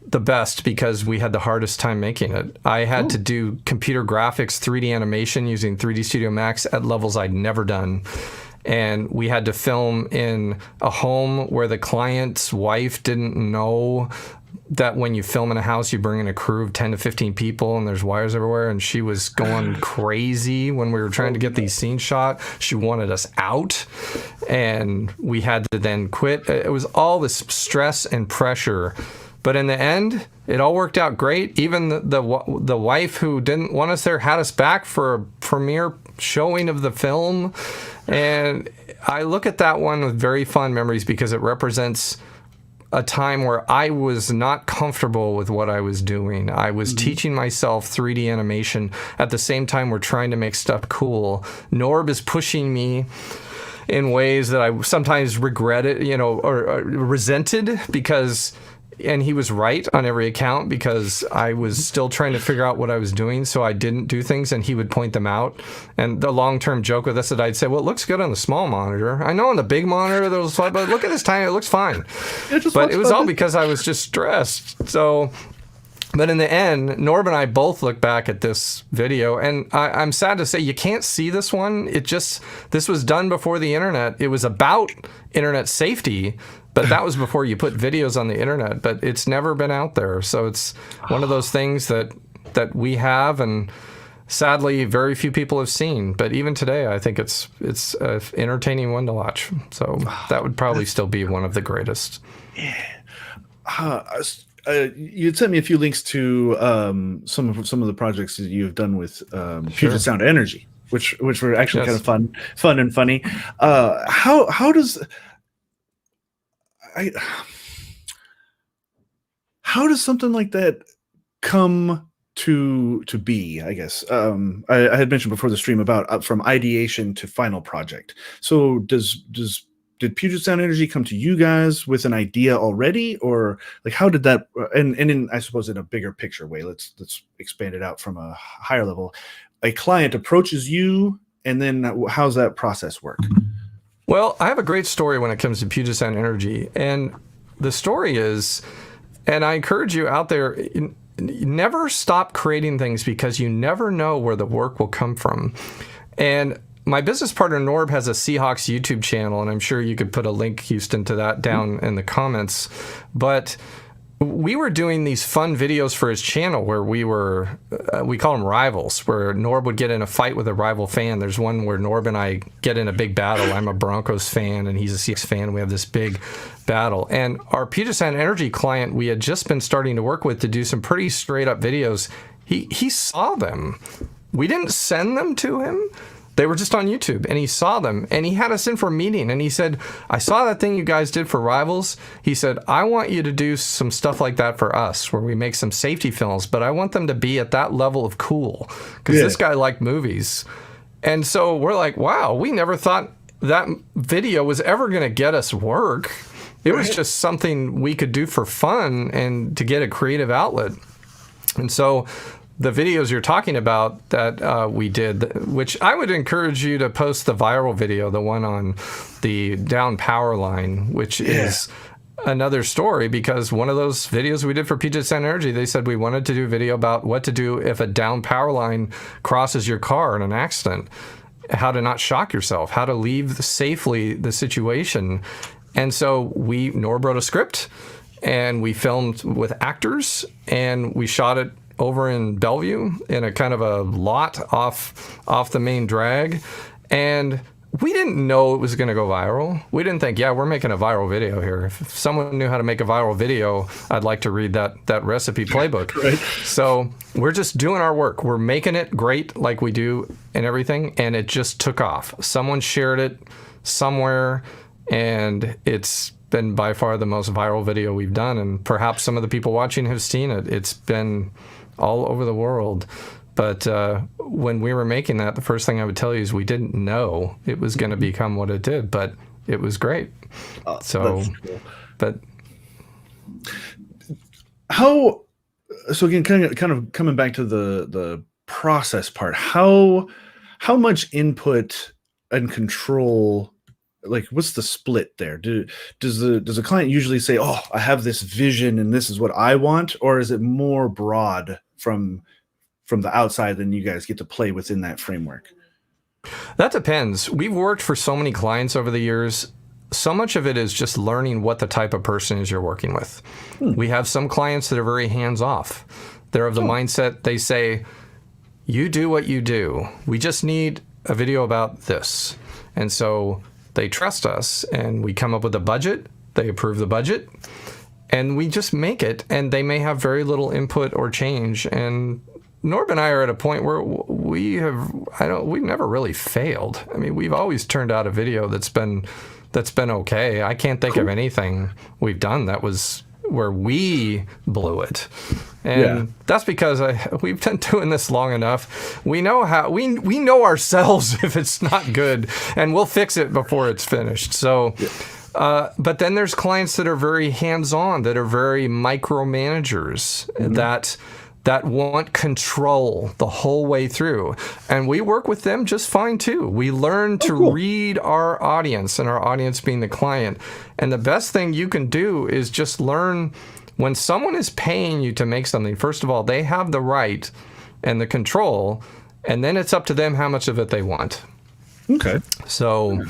the best because we had the hardest time making it. I had to do computer graphics, 3D animation using 3D Studio Max at levels I'd never done. And we had to film in a home where the client's wife didn't know that when you film in a house, you bring in a crew of 10 to 15 people and there's wires everywhere. And she was going crazy when we were trying to get these scenes shot. She wanted us out and we had to then quit. It was all this stress and pressure. But in the end, it all worked out great. Even the wife who didn't want us there had us back for a premiere showing of the film. And I look at that one with very fond memories because it represents a time where I was not comfortable with what I was doing. I was teaching myself 3D animation at the same time we're trying to make stuff cool. Norb is pushing me in ways that I sometimes regretted, or resented because... And he was right on every account because I was still trying to figure out what I was doing, so I didn't do things, and he would point them out. And the long-term joke with this that I'd say, well, it looks good on the small monitor. I know on the big monitor there was fine, but look at this tiny, it looks fine. But it was all because I was just stressed. So... But in the end, Norb and I both look back at this video, and I'm sad to say you can't see this one. This was done before the internet. It was about internet safety, but that was before you put videos on the internet. But it's never been out there, so it's one of those things that we have, and sadly, very few people have seen. But even today, I think it's an entertaining one to watch. So that would probably still be one of the greatest. Yeah. You'd sent me a few links to some of the projects that you've done with Puget Sound Energy, which were actually kind of fun and funny. How does something like that come to be? I guess I had mentioned before the stream about from ideation to final project. So did Puget Sound Energy come to you guys with an idea already, or like how did that? And in, I suppose, in a bigger picture way, let's expand it out from a higher level. A client approaches you, and then how's that process work? Well, I have a great story when it comes to Puget Sound Energy, and the story is, and I encourage you out there, never stop creating things because you never know where the work will come from. And my business partner, Norb, has a Seahawks YouTube channel, and I'm sure you could put a link, Houston, to that down in the comments. But we were doing these fun videos for his channel where we call them rivals, where Norb would get in a fight with a rival fan. There's one where Norb and I get in a big battle. I'm a Broncos fan and he's a Seahawks fan. We have this big battle. And our Puget Sound Energy client, we had just been starting to work with to do some pretty straight up videos. He saw them. We didn't send them to him. They were just on YouTube, and he saw them, and he had us in for a meeting, and he said, I saw that thing you guys did for Rivals. He said, I want you to do some stuff like that for us, where we make some safety films, but I want them to be at that level of cool, because this guy liked movies. And so we're like, wow, we never thought that video was ever going to get us work. It was just something we could do for fun and to get a creative outlet. And so the videos you're talking about that we did, which I would encourage you to post the viral video, the one on the down power line, which is another story, because one of those videos we did for Puget Sound Energy, they said we wanted to do a video about what to do if a down power line crosses your car in an accident, how to not shock yourself, how to leave safely the situation. And so Norb wrote a script, and we filmed with actors, and we shot it over in Bellevue in a kind of a lot off the main drag. And we didn't know it was going to go viral. We didn't think, we're making a viral video here. If someone knew how to make a viral video, I'd like to read that recipe playbook. Right. So we're just doing our work. We're making it great like we do and everything. And it just took off. Someone shared it somewhere, and it's been by far the most viral video we've done. And perhaps some of the people watching have seen it. It's been all over the world. But when we were making that, the first thing I would tell you is we didn't know it was going to become what it did, but it was great. So, cool. But so again, kind of coming back to the process part, how much input and control, like what's the split there? Does a client usually say, oh, I have this vision and this is what I want, or is it more broad from the outside, then you guys get to play within that framework? That depends. We've worked for so many clients over the years. So much of it is just learning what the type of person is you're working with. We have some clients that are very hands-off. They're of the mindset, they say, you do what you do. We just need a video about this. And so they trust us, and we come up with a budget. They approve the budget, and we just make it. And they may have very little input or change. And Norb and I are at a point where we've never really failed. I mean, we've always turned out a video that's been okay. I can't think of anything we've done that was where we blew it. And that's because we've been doing this long enough. We know how we know ourselves if it's not good, and we'll fix it before it's finished. So but then there's clients that are very hands-on, that are very micromanagers, that want control the whole way through. And we work with them just fine too. We learn to read our audience, and our audience being the client. And the best thing you can do is just learn when someone is paying you to make something. First of all, they have the right and the control, and then it's up to them how much of it they want. Okay. So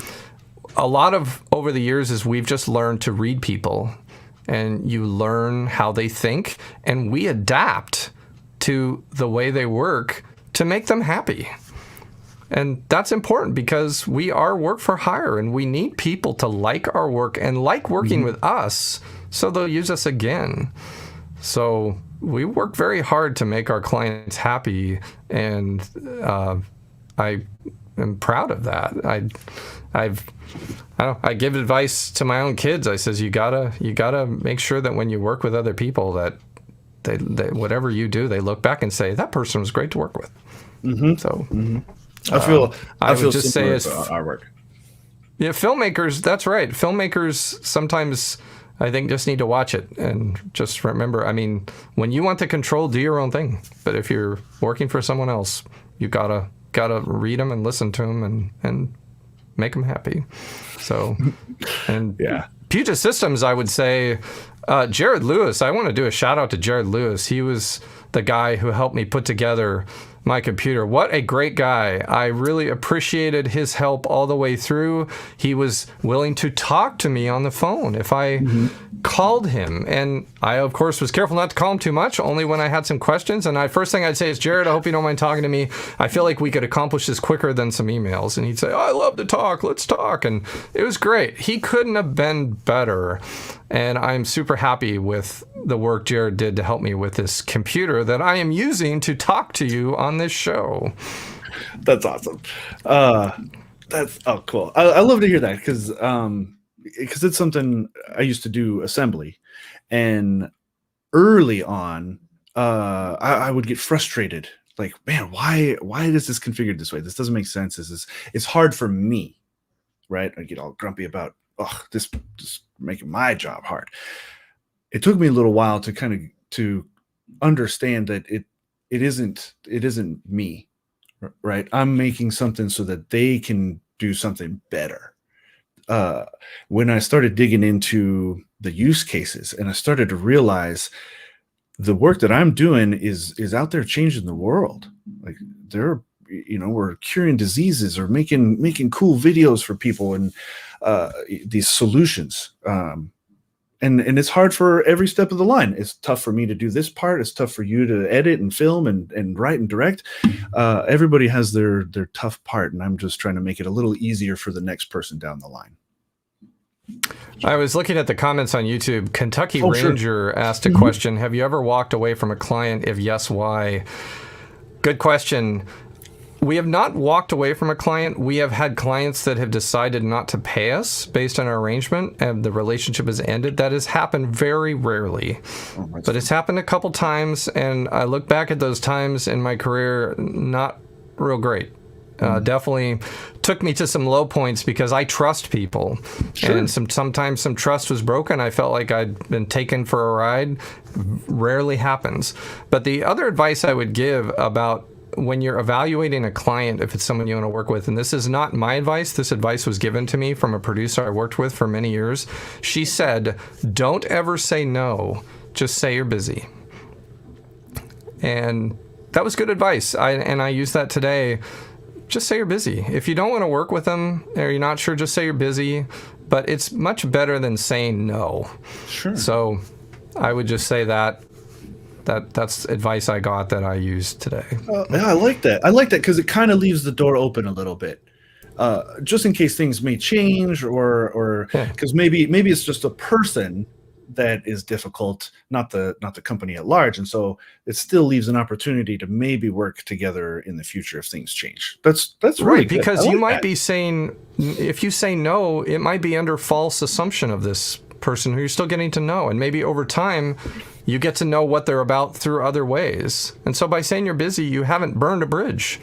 a lot of over the years is we've just learned to read people, and you learn how they think, and we adapt to the way they work to make them happy. And that's important because we are work for hire, and we need people to like our work and like working with us, so they'll use us again. So we work very hard to make our clients happy, and I am proud of that. I give advice to my own kids. I says, you gotta make sure that when you work with other people, that they whatever you do, they look back and say, that person was great to work with. So I feel just say as our work. Yeah, filmmakers, that's right. Filmmakers sometimes, I think, just need to watch it and just remember, I mean, when you want the control, do your own thing. But if you're working for someone else, you gotta read them and listen to them and make them happy. So, and Puget Systems, I would say, Jared Lewis, I want to do a shout out to Jared Lewis. He was the guy who helped me put together my computer. What a great guy. I really appreciated his help all the way through. He was willing to talk to me on the phone if I called him. And I, of course, was careful not to call him too much, only when I had some questions. And first thing I'd say is, Jared, I hope you don't mind talking to me. I feel like we could accomplish this quicker than some emails. And he'd say, I love to talk. Let's talk. And it was great. He couldn't have been better. And I'm super happy with the work Jared did to help me with this computer that I am using to talk to you on this show. That's awesome. Cool. I love to hear that because it's something I used to do assembly, and early on, I would get frustrated. Like, man, why is this configured this way? This doesn't make sense. It's hard for me, right? I get all grumpy about, this making my job hard. It took me a little while to understand that it isn't me, right? I'm making something so that they can do something better. When I started digging into the use cases and I started to realize the work that I'm doing is out there changing the world. Like we're curing diseases or making cool videos for people and these solutions. And it's hard for every step of the line. It's tough for me to do this part. It's tough for you to edit and film and write and direct. Everybody has their tough part, and I'm just trying to make it a little easier for the next person down the line. I was looking at the comments on YouTube. Kentucky Ranger asked a question. Have you ever walked away from a client? If yes, why? Good question. We have not walked away from a client. We have had clients that have decided not to pay us based on our arrangement, and the relationship has ended. That has happened very rarely, but it's happened a couple times, and I look back at those times in my career, not real great. Definitely took me to some low points because I trust people, and sometimes some trust was broken. I felt like I'd been taken for a ride. Rarely happens. But the other advice I would give about when you're evaluating a client, if it's someone you want to work with, and this is not my advice, this advice was given to me from a producer I worked with for many years. She said, don't ever say no, just say you're busy. And that was good advice. I use that today. Just say you're busy. If you don't want to work with them or you're not sure, just say you're busy. But it's much better than saying no. Sure. So I would just say that's advice I got that I use today. Yeah, I like that. I like that because it kind of leaves the door open a little bit, just in case things may change, or because maybe it's just a person that is difficult, not the company at large, and so it still leaves an opportunity to maybe work together in the future if things change. That's really good. Because you might be saying, if you say no, it might be under false assumption of this person who you're still getting to know, and maybe over time you get to know what they're about through other ways. And so by saying you're busy, you haven't burned a bridge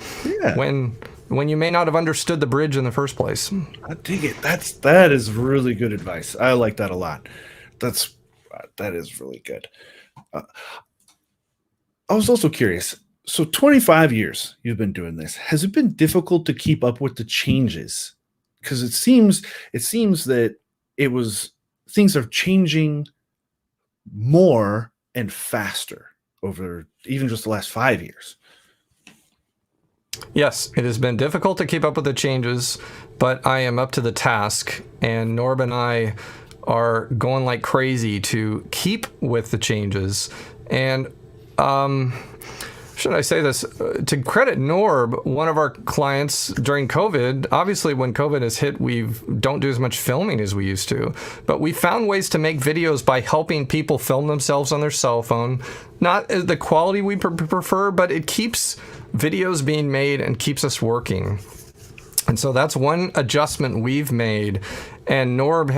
when you may not have understood the bridge in the first place. I dig it. That is really good advice. I like that a lot. That is really good. I was also curious. So 25 years you've been doing this. Has it been difficult to keep up with the changes? Because it seems that things are changing more and faster over even just the last 5 years. Yes, it has been difficult to keep up with the changes, but I am up to the task, and Norb and I are going like crazy to keep with the changes. And should I say this? To credit Norb, one of our clients during COVID, obviously when COVID has hit, we don't do as much filming as we used to, but we found ways to make videos by helping people film themselves on their cell phone. Not the quality we prefer, but it keeps videos being made and keeps us working. And so that's one adjustment we've made. And Norb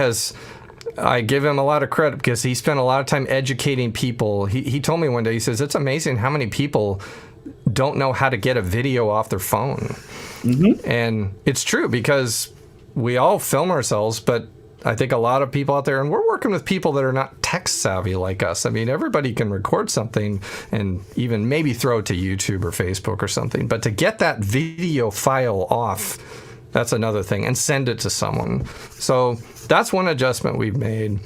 I give him a lot of credit because he spent a lot of time educating people. He told me one day, he says, it's amazing how many people don't know how to get a video off their phone. And it's true because we all film ourselves, but I think a lot of people out there, and we're working with people that are not tech savvy like us. I mean, everybody can record something and even maybe throw it to YouTube or Facebook or something, but to get that video file off, that's another thing, and send it to someone. So that's one adjustment we've made.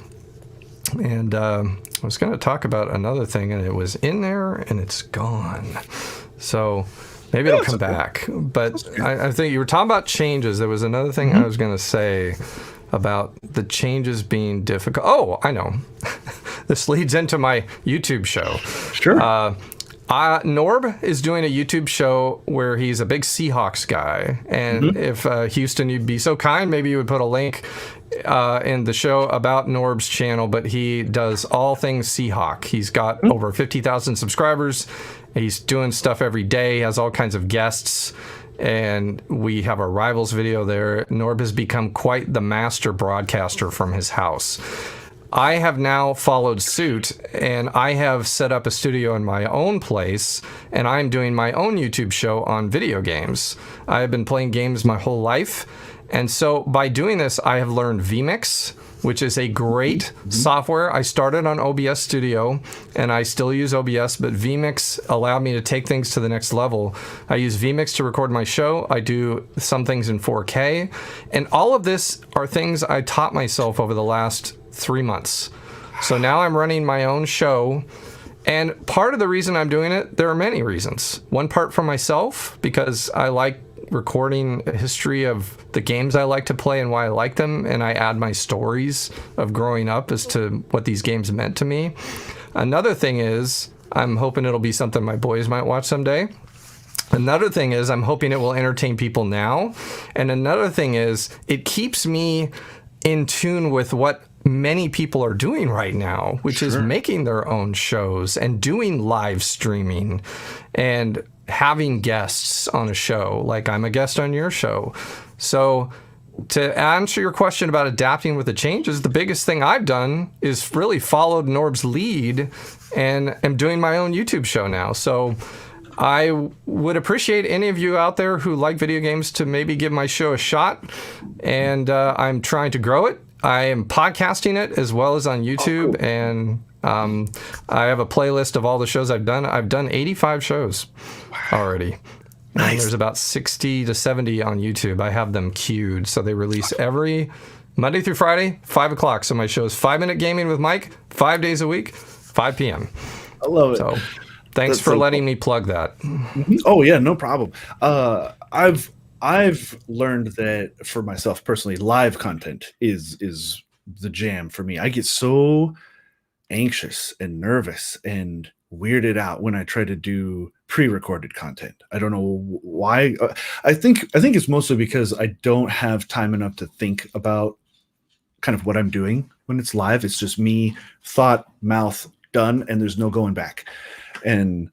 And I was going to talk about another thing, and it was in there, and it's gone. So Maybe it'll come back. But I think you were talking about changes. There was another thing I was going to say about the changes being difficult. Oh, I know. This leads into my YouTube show. Sure. Norb is doing a YouTube show where he's a big Seahawks guy. And if Houston, you'd be so kind, maybe you would put a link in the show about Norb's channel. But he does all things Seahawk. He's got over 50,000 subscribers. He's doing stuff every day. He has all kinds of guests. And we have a Rivals video there. Norb has become quite the master broadcaster from his house. I have now followed suit, and I have set up a studio in my own place, and I'm doing my own YouTube show on video games. I have been playing games my whole life, and so by doing this, I have learned vMix, which is a great software. I started on OBS Studio, and I still use OBS, but vMix allowed me to take things to the next level. I use vMix to record my show. I do some things in 4K, and all of this are things I taught myself over the last 3 months. So now I'm running my own show, and part of the reason I'm doing it, there are many reasons. One part for myself, because I like recording a history of the games I like to play and why I like them, and I add my stories of growing up as to what these games meant to me. Another thing is, I'm hoping it'll be something my boys might watch someday. Another thing is, I'm hoping it will entertain people now. And another thing is, it keeps me in tune with what many people are doing right now, which is making their own shows and doing live streaming and having guests on a show, like I'm a guest on your show. So to answer your question about adapting with the changes, the biggest thing I've done is really followed Norb's lead and am doing my own YouTube show now. So I would appreciate any of you out there who like video games to maybe give my show a shot. And I'm trying to grow it. I am podcasting it as well as on YouTube. Cool. And I have a playlist of all the shows I've done. I've done 85 shows already. Nice. And there's about 60 to 70 on YouTube. I have them queued. So they release every Monday through Friday, 5 o'clock. So my show is 5-Minute Gaming with Mike, 5 days a week, 5 p.m. I love it. So thanks for letting me plug that. Oh, yeah, no problem. I've learned that for myself personally, live content is the jam for me. I get so anxious and nervous and weirded out when I try to do pre-recorded content. I don't know why. I think it's mostly because I don't have time enough to think about kind of what I'm doing when it's live. It's just me, thought, mouth, done, and there's no going back. And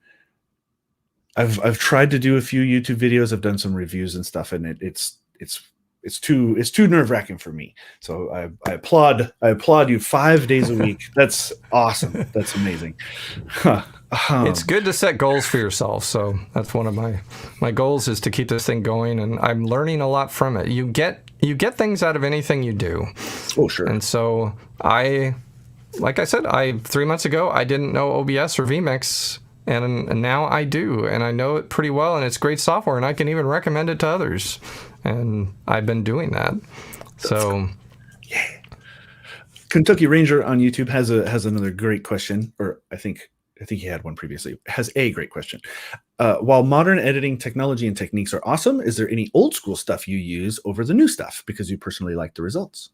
I've tried to do a few YouTube videos. I've done some reviews and stuff, and it's too nerve-wracking for me. So I applaud you 5 days a week. That's awesome. That's amazing. It's good to set goals for yourself. So that's one of my goals, is to keep this thing going, and I'm learning a lot from it. You get things out of anything you do. Oh, sure. And so like I said, 3 months ago, I didn't know OBS or vMix. And now I do, and I know it pretty well, and it's great software, and I can even recommend it to others. And I've been doing that. So, yeah. Kentucky Ranger on YouTube has another great question, or I think he had one previously. Has a great question. While modern editing technology and techniques are awesome, is there any old school stuff you use over the new stuff because you personally like the results?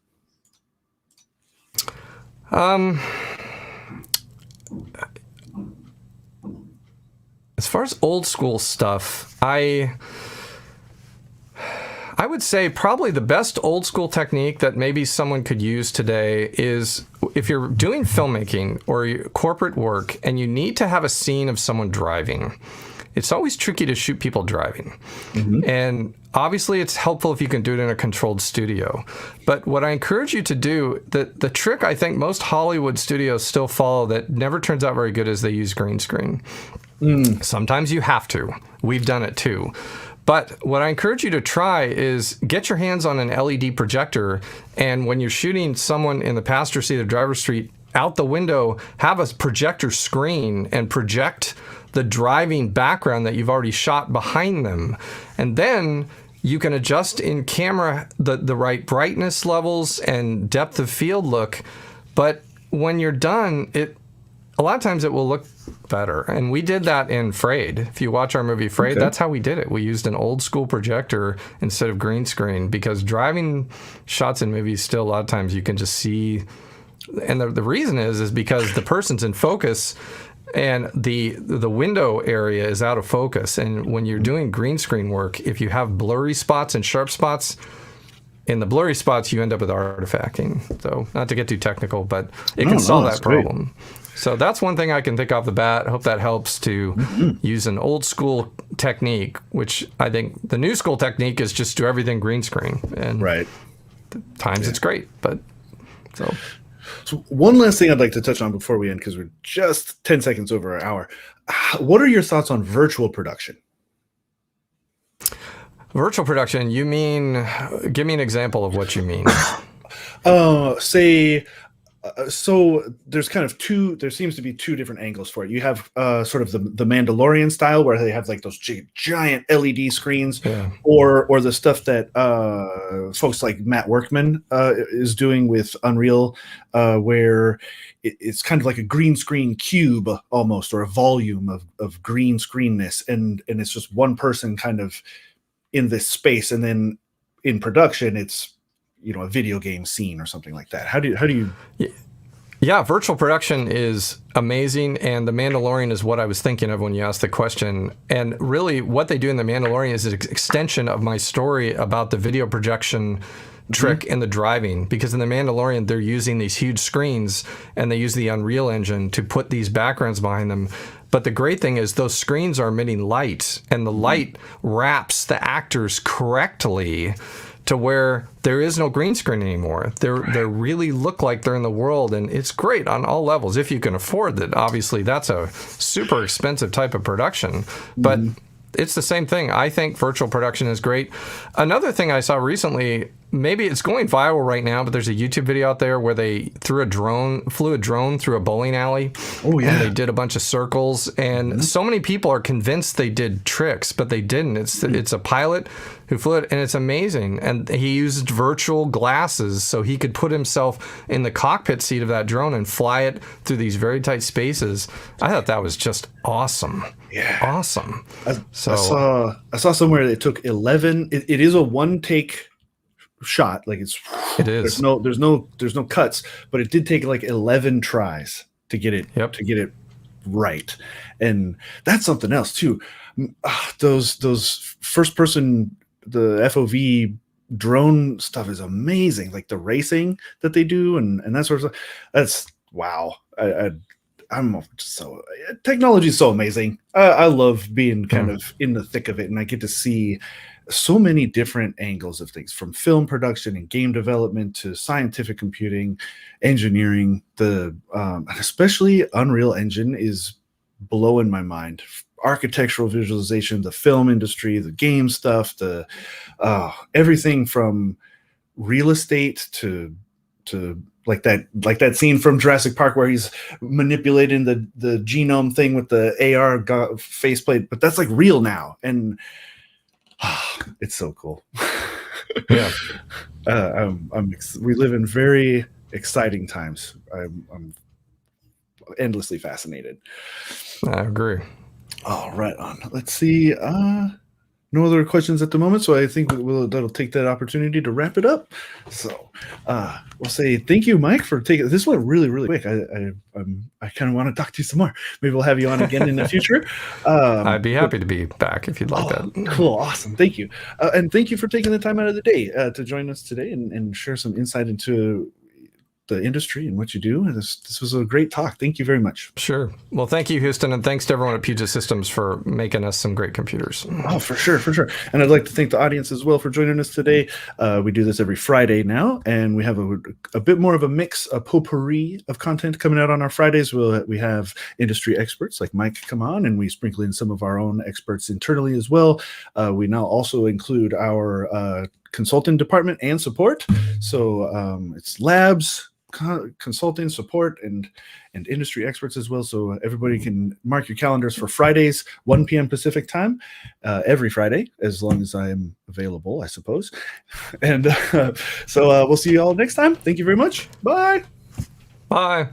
As far as old school stuff, I would say probably the best old school technique that maybe someone could use today is if you're doing filmmaking or corporate work and you need to have a scene of someone driving. It's always tricky to shoot people driving. Mm-hmm. And obviously it's helpful if you can do it in a controlled studio. But what I encourage you to do, the trick I think most Hollywood studios still follow that never turns out very good, is they use green screen. Sometimes you have to. We've done it too. But what I encourage you to try is get your hands on an LED projector, and when you're shooting someone in the passenger seat of driver's seat, out the window, have a projector screen and project the driving background that you've already shot behind them. And then you can adjust in camera the right brightness levels and depth of field look. But when you're done, a lot of times it will look better. And we did that in Frayed. If you watch our movie Frayed, that's how we did it. We used an old school projector instead of green screen, because driving shots in movies still a lot of times you can just see. And the reason is because the person's in focus and the window area is out of focus. And when you're doing green screen work, if you have blurry spots and sharp spots, in the blurry spots, you end up with artifacting. So not to get too technical, but it can solve that problem. Great. So that's one thing I can think off the bat. I hope that helps to use an old school technique, which I think the new school technique is just do everything green screen. And at times it's great, but so one last thing I'd like to touch on before we end, because we're just 10 seconds over an hour. What are your thoughts on virtual production? Virtual production, you mean, give me an example of what you mean. So there's kind of there seems to be two different angles for it. You have sort of the Mandalorian style, where they have like those giant LED screens, or the stuff that folks like Matt Workman is doing with Unreal, where it's kind of like a green screen cube almost, or a volume of green screenness, and it's just one person kind of in this space, and then in production it's a video game scene or something like that. How do you Yeah, virtual production is amazing, and The Mandalorian is what I was thinking of when you asked the question. And really what they do in The Mandalorian is an extension of my story about the video projection trick in the driving, because in The Mandalorian they're using these huge screens and they use the Unreal Engine to put these backgrounds behind them. But the great thing is those screens are emitting light, and the light wraps the actors correctly to where there is no green screen anymore. They really look like they're in the world, and it's great on all levels if you can afford it. Obviously, that's a super expensive type of production, but it's the same thing. I think virtual production is great. Another thing I saw recently, maybe it's going viral right now, but there's a YouTube video out there where they flew a drone through a bowling alley. Oh, yeah. And they did a bunch of circles, and so many people are convinced they did tricks, but they didn't. It's a pilot who flew it, and it's amazing. And he used virtual glasses so he could put himself in the cockpit seat of that drone and fly it through these very tight spaces. I thought that was just awesome. Yeah. Awesome. I saw somewhere they took 11. It is a one take shot. Like it is. There's no cuts, but it did take like 11 tries to get it right. And that's something else too. Those first person, the FOV drone stuff is amazing. Like the racing that they do and that sort of stuff. That's wow. I'm so technology is so amazing. I love being kind of in the thick of it, and I get to see so many different angles of things, from film production and game development to scientific computing, engineering. Especially Unreal Engine is blowing my mind. Architectural visualization, the film industry, the game stuff, everything from real estate to like that scene from Jurassic Park where he's manipulating the genome thing with the AR faceplate, but that's like real now, and it's so cool. Yeah, we live in very exciting times. I'm endlessly fascinated. I agree. All right, on. Let's see. No other questions at the moment, so I think that'll take that opportunity to wrap it up. So we'll say thank you, Mike, for taking this. Went really, really quick. I kind of want to talk to you some more. Maybe we'll have you on again in the future. I'd be happy to be back if you'd like that. Cool, awesome, thank you, and thank you for taking the time out of the day to join us today and share some insight into the industry and what you do. And this was a great talk. Thank you very much. Sure. Well, thank you, Houston, and thanks to everyone at Puget Systems for making us some great computers. Oh, for sure. And I'd like to thank the audience as well for joining us today. We do this every Friday now, and we have a bit more of a mix, a potpourri of content coming out on our Fridays. We have industry experts like Mike come on, and we sprinkle in some of our own experts internally as well. We now also include our consulting department and support. So it's labs, consulting, support, and industry experts as well. So everybody can mark your calendars for Fridays, 1 p.m. Pacific time, every Friday, as long as I am available, I suppose. And so we'll see you all next time. Thank you very much. Bye. Bye.